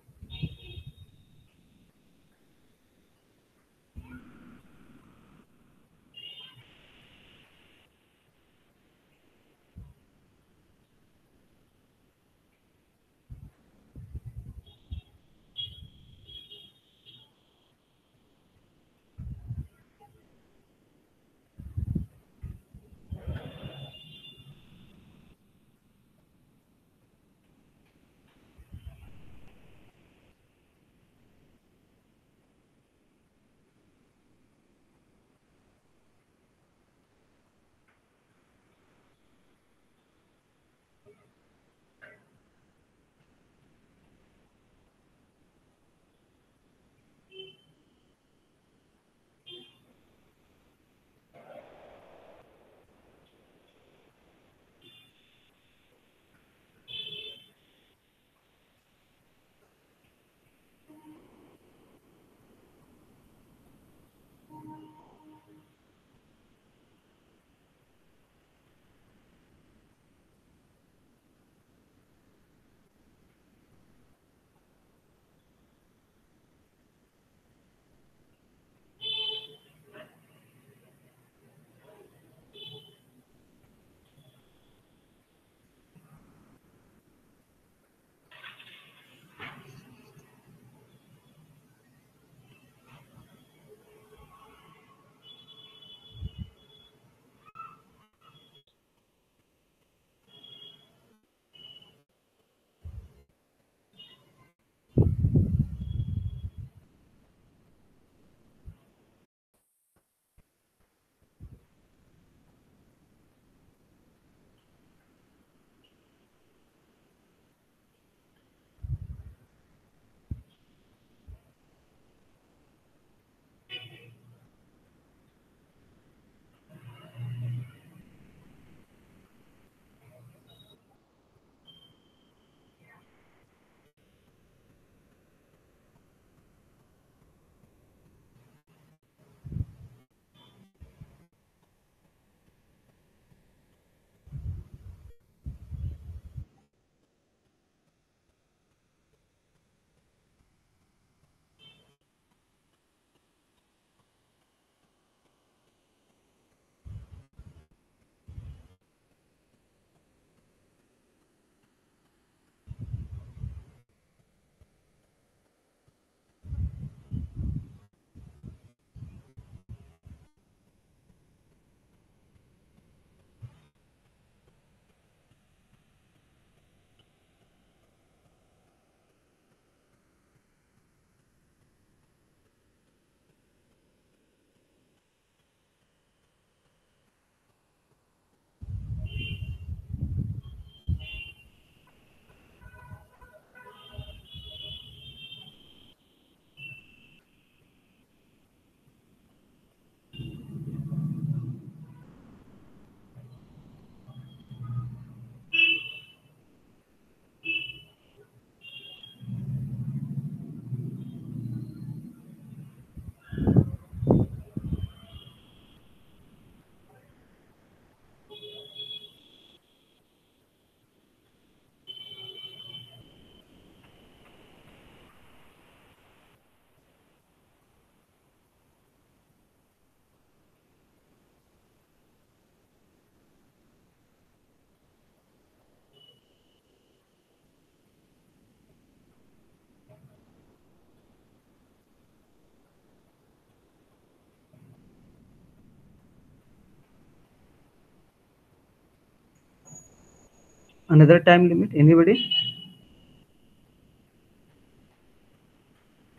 Another time limit, anybody?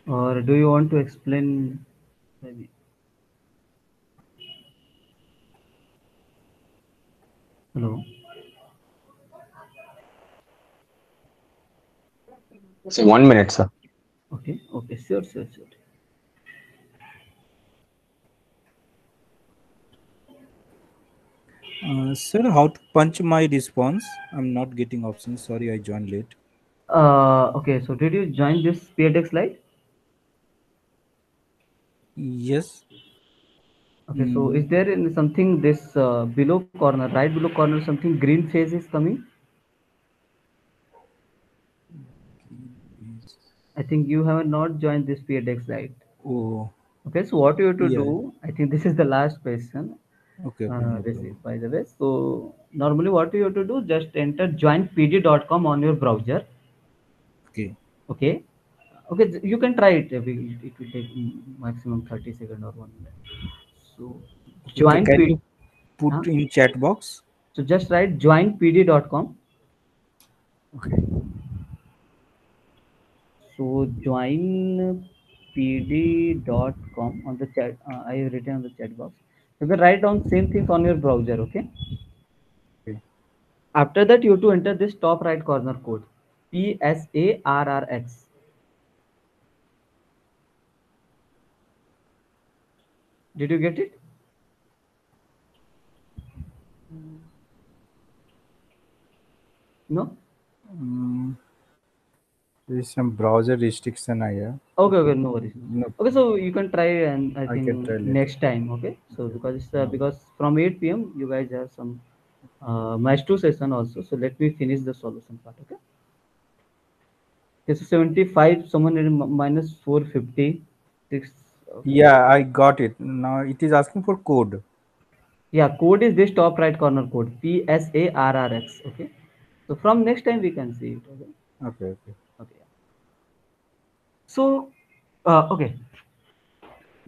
Or do you want to explain? Maybe. Hello. So 1 minute, sir. Okay. Okay. Sure. Sure. Sure. Sir, how to punch my response? I'm not getting options. Sorry, I joined late. Okay. So did you join this PDX slide? Yes. Okay. So is there in something this below corner, right below corner, something green phase is coming? I think you have not joined this PDX slide. Oh. Okay. So what you have to Yeah. do? I think this is the last question. Okay. No This is problem. by the way. So normally what you have to do? Just enter joinpd.com on your browser. Okay. Okay. Okay, you can try it. It will take maximum 30 seconds or 1 minute. So Okay. join Can P. you put Huh? in chat box? So just write joinpd.com. Okay. So joinpd.com on the chat. I have written on the chat box. You can write down same things on your browser. Okay. Okay. After that, you have to enter this top right corner code PSARRX. Did you get it? No? There is some browser restriction I have. Okay, okay, no worries. No. Okay, so you can try and I I can try think later. next time. Okay, so because No. because from 8 p.m. you guys have some match 2 session also. So let me finish the solution part. Okay. Okay, so 75. Someone in minus 456. Okay. Yeah, I got it. Now it is asking for code. Yeah, code is this top right corner code PSARRX. Okay. So from next time we can see it. Okay. Okay. Okay. Okay. So okay.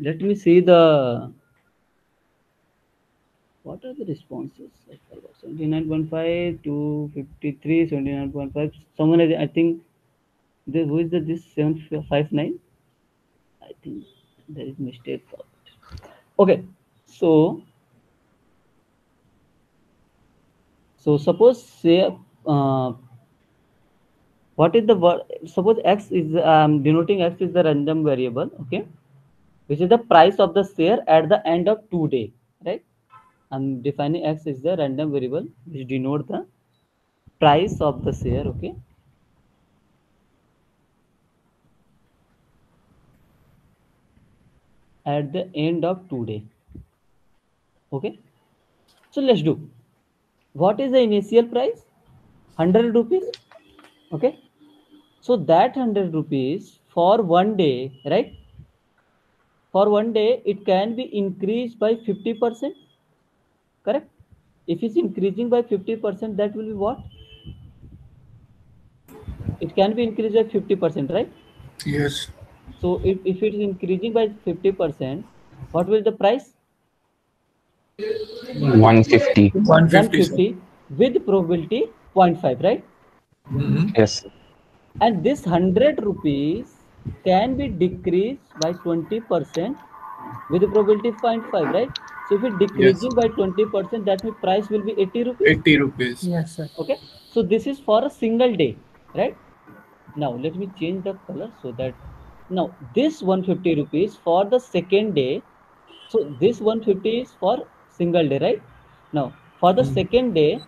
Let me see the what are the responses? I forgot. 79.5 to 53, 79.5. Someone, I think, who is this 759? I think there is mistake. Okay, so suppose say what is the word? Suppose x is denoting x is the random variable, okay, which is the price of the share at the end of 2 day, right? I'm defining x is the random variable which denote the price of the share, okay, at the end of 2 day. Okay, so let's do. What is the initial price? 100 rupees. Okay, so that 100 rupees for 1 day, right? For 1 day, it can be increased by 50%. Correct? If it's increasing by 50%, that will be what? It can be increased by 50%, right? Yes. So if it is increasing by 50%, what will the price? 150. 150, sir. 150 with probability 0.5, right? Yes. And this 100 rupees can be decreased by 20% with the probability 0.5, right? So if it Yes. decreasing by 20%, that means price will be 80 rupees. 80 rupees. Yes, sir. Okay, so this is for a single day, right? Now let me change the color so that now this 150 rupees for the second day. So this 150 is for single day, right? Now for the second day,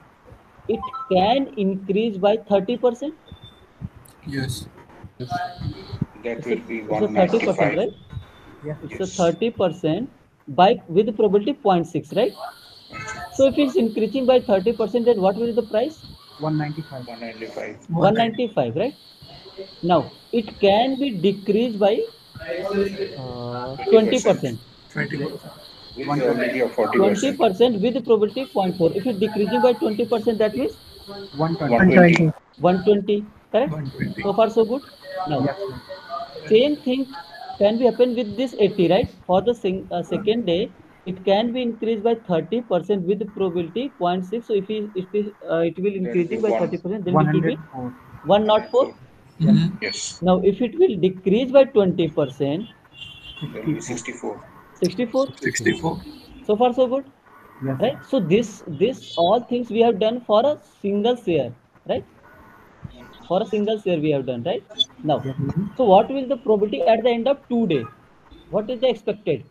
it can increase by 30%. Yes. That It's a will be it's a 30%, 195. right? Yeah. It's a Yes. 30% by with the probability 0.6, right? So if it's increasing by 30%, then what will be the price? 195. 195. 195, right? Now it can be decreased by 20%. 20%. 20%. With probability 120. of 40%. 20% with the probability 0.4. If it's decreasing by 20%, that means 120. 120. 120. 120. Correct? 120. So far so good. Now Yes, sir. same thing can be happen with this 80, right? For the second day, it can be increased by 30% with probability 0.6. So if it will increasing by 30%, then it will be 104. 104. Yes. Yes. Now if it will decrease by 20%, That will be 64. 64. 64. 64. So far so good, Yes, right? sir. So this all things we have done for a single share, right? For a single share we have done, right? Now, Yes. so what will the probability at the end of 2 day? What is the expected?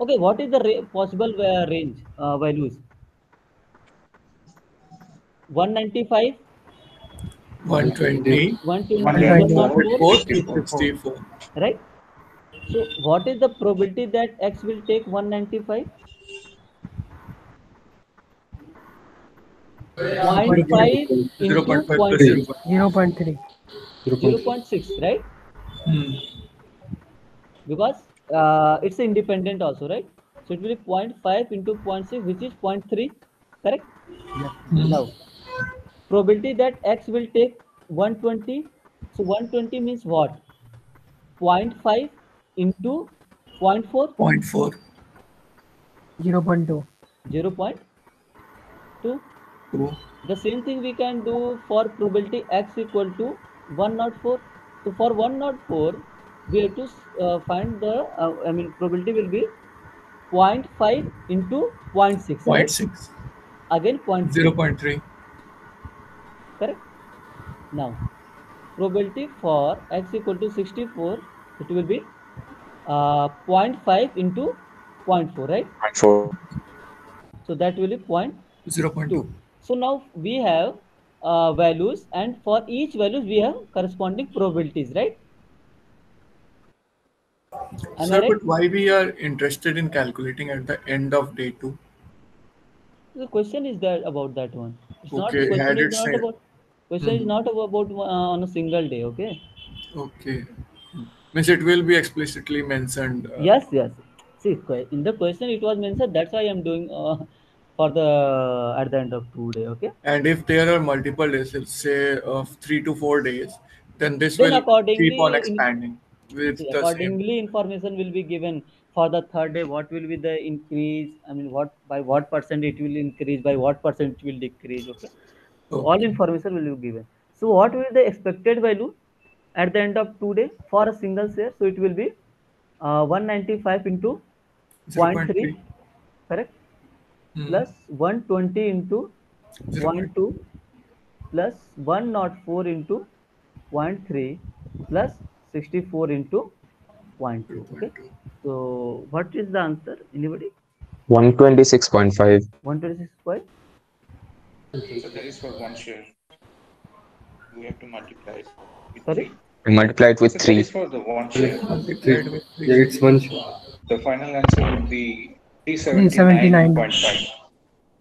Okay, what is the possible range values? 195, 120, 120, 121. 104, 104, 64, 64. 64. right? So what is the probability that X will take 195? 0.5 into 0.5 plus 3. 0.6, 0.5. 0.3. 0.6, right? Hmm. Because it's independent also, right? So it will be 0.5 into zero point 0.6, which is zero point 0.3, correct? Yes. Now, probability that X will take 120. So 120 means what? 0.5 into zero point 0.4, 0.4. 0.2. 0.2. 2. The same thing we can do for probability X equal to 104. So for 104, we have to find the, probability will be zero point 0.5 into zero point 0.6, right? 0.6. Again 0.3, 0.3. correct? Now, probability for X equal to 64, it will be 0.5 into zero point 0.4, right? 4. So that will be 0.2. 0.2. So now we have values, and for each values we have corresponding probabilities, right? Am I Sir, right? but why we are interested in calculating at the end of day 2? The question is that about that one. It's not Okay, question had is it not said. about question is Mhm. not about on a single day. Okay. Okay. Means it will be explicitly mentioned. Yes, yes. See, in the question it was mentioned. That's why I'm doing for the at the end of 2 day. Okay. And if there are multiple days, let's say of 3 to 4 days, then this Then will keep on accordingly, expanding with see, the same. accordingly information will be given for the third day. What will be the increase? I mean, what by what percent it will increase? By what percent it will decrease? Okay. So all Okay. information will be given. So what will be the expected value at the end of 2 day for a single share? So it will be 195 into zero point 0.3, 0.3. correct? Hmm. Plus 120 into zero point 0.2 0.2. plus 104 into zero point 0.3 plus 64 into zero point 0.2. Okay. 0.2. So what is the answer? Anybody? 126.5. 126 point? So that is for one share. We have to multiply it with Sorry? 3. We multiply it with So that 3. is for the one share. Multiplied with 3. Yeah, it's one share. The final answer will be 379. 379.5.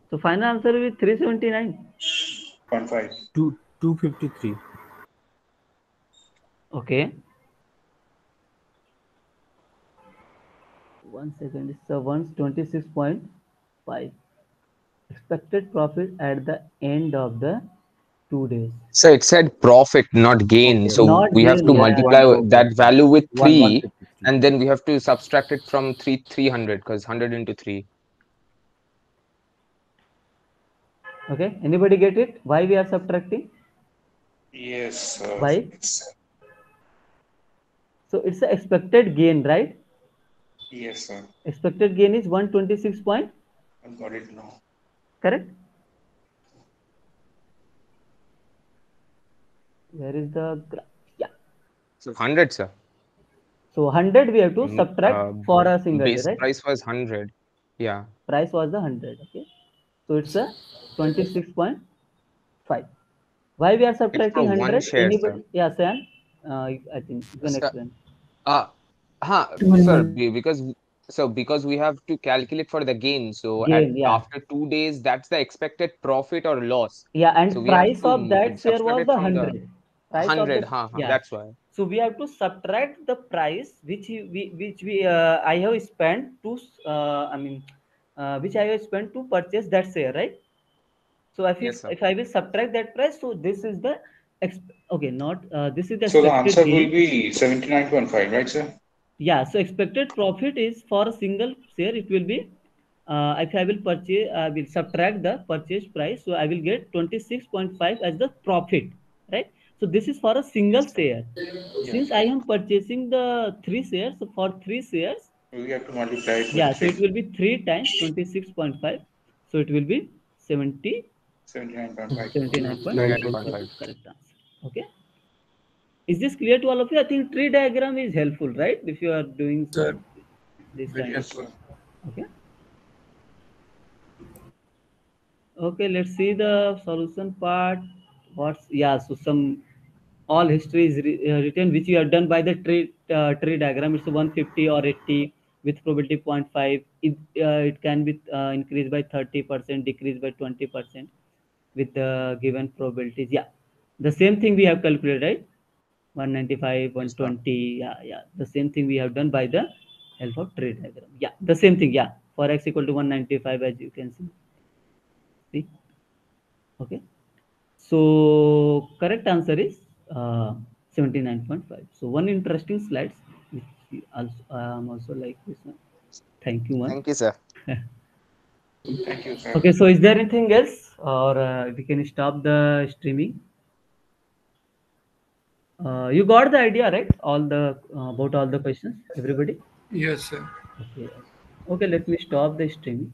So final answer will be 379. 0.5. 253. Okay. 1 second. It's 126.5. Expected profit at the end of the 2 days. So it said profit, not gain. Okay, So Not we have gain, to yeah. multiply okay. that value with 3, 153. and then we have to subtract it from 300 because 100 into 3. Okay. Anybody get it? Why we are subtracting? Yes, Why? So it's the expected gain, right? yes, sir. Expected gain is 126 point, I got it now. correct? Where is the yeah? So 100, sir. So 100 we have to Mm, subtract for a single day, Base right? price was 100. Yeah. Price was the 100. Okay. So it's a 26.5. Why we are It's subtracting for one 100? share, sir. Anybody? Yeah, Sam. I think you can Sir, explain. uh, sir, because we have to calculate for the gain. So at Gain, yeah. after 2 days, that's the expected profit or loss. Yeah, So and we have price to of that share subtract was it the from the 100. Price of 100. the yeah. That's why. So we have to subtract the price which we I have spent to which I have spent to purchase that share, right? So Yes, sir. if I will subtract that price, so this is the okay, not this is the So the expected answer will gain. be 79.5, right, sir? Yeah, so expected profit is for a single share, it will be if I will purchase, I will subtract the purchase price, so I will get 26.5 as the profit, right? So this is for a single share. Since I am purchasing the 3 shares, so for 3 shares, We have to multiply it with yeah, so 3. it will be 3 times 26.5, so it will be 79.5. 79.5. 9.5. Correct answer. Okay. Is this clear to all of you? I think tree diagram is helpful, right? If you are doing Sir, this very kind of Yes, thing. sir. Okay. Okay, let's see the solution part. What's, yeah, so some all history is written which you have done by the tree diagram. It's 150 or 80 with probability 0.5. It can be increased by 30%, decreased by 20% with the given probabilities. Yeah, the same thing we have calculated, right? 195, Yes, sir. 120. Yeah, yeah. The same thing we have done by the help of tree diagram. Yeah, the same thing. Yeah, for x equal to 195, as you can see. See? Okay. So correct answer is 79.5. So one interesting slides which also also like this one. Thank you, one. Thank you, sir. Thank you, sir. Okay, so is there anything else, or we can stop the streaming? You got the idea, right? All the about all the questions, everybody. yes, sir. Okay. Okay. Let me stop the streaming.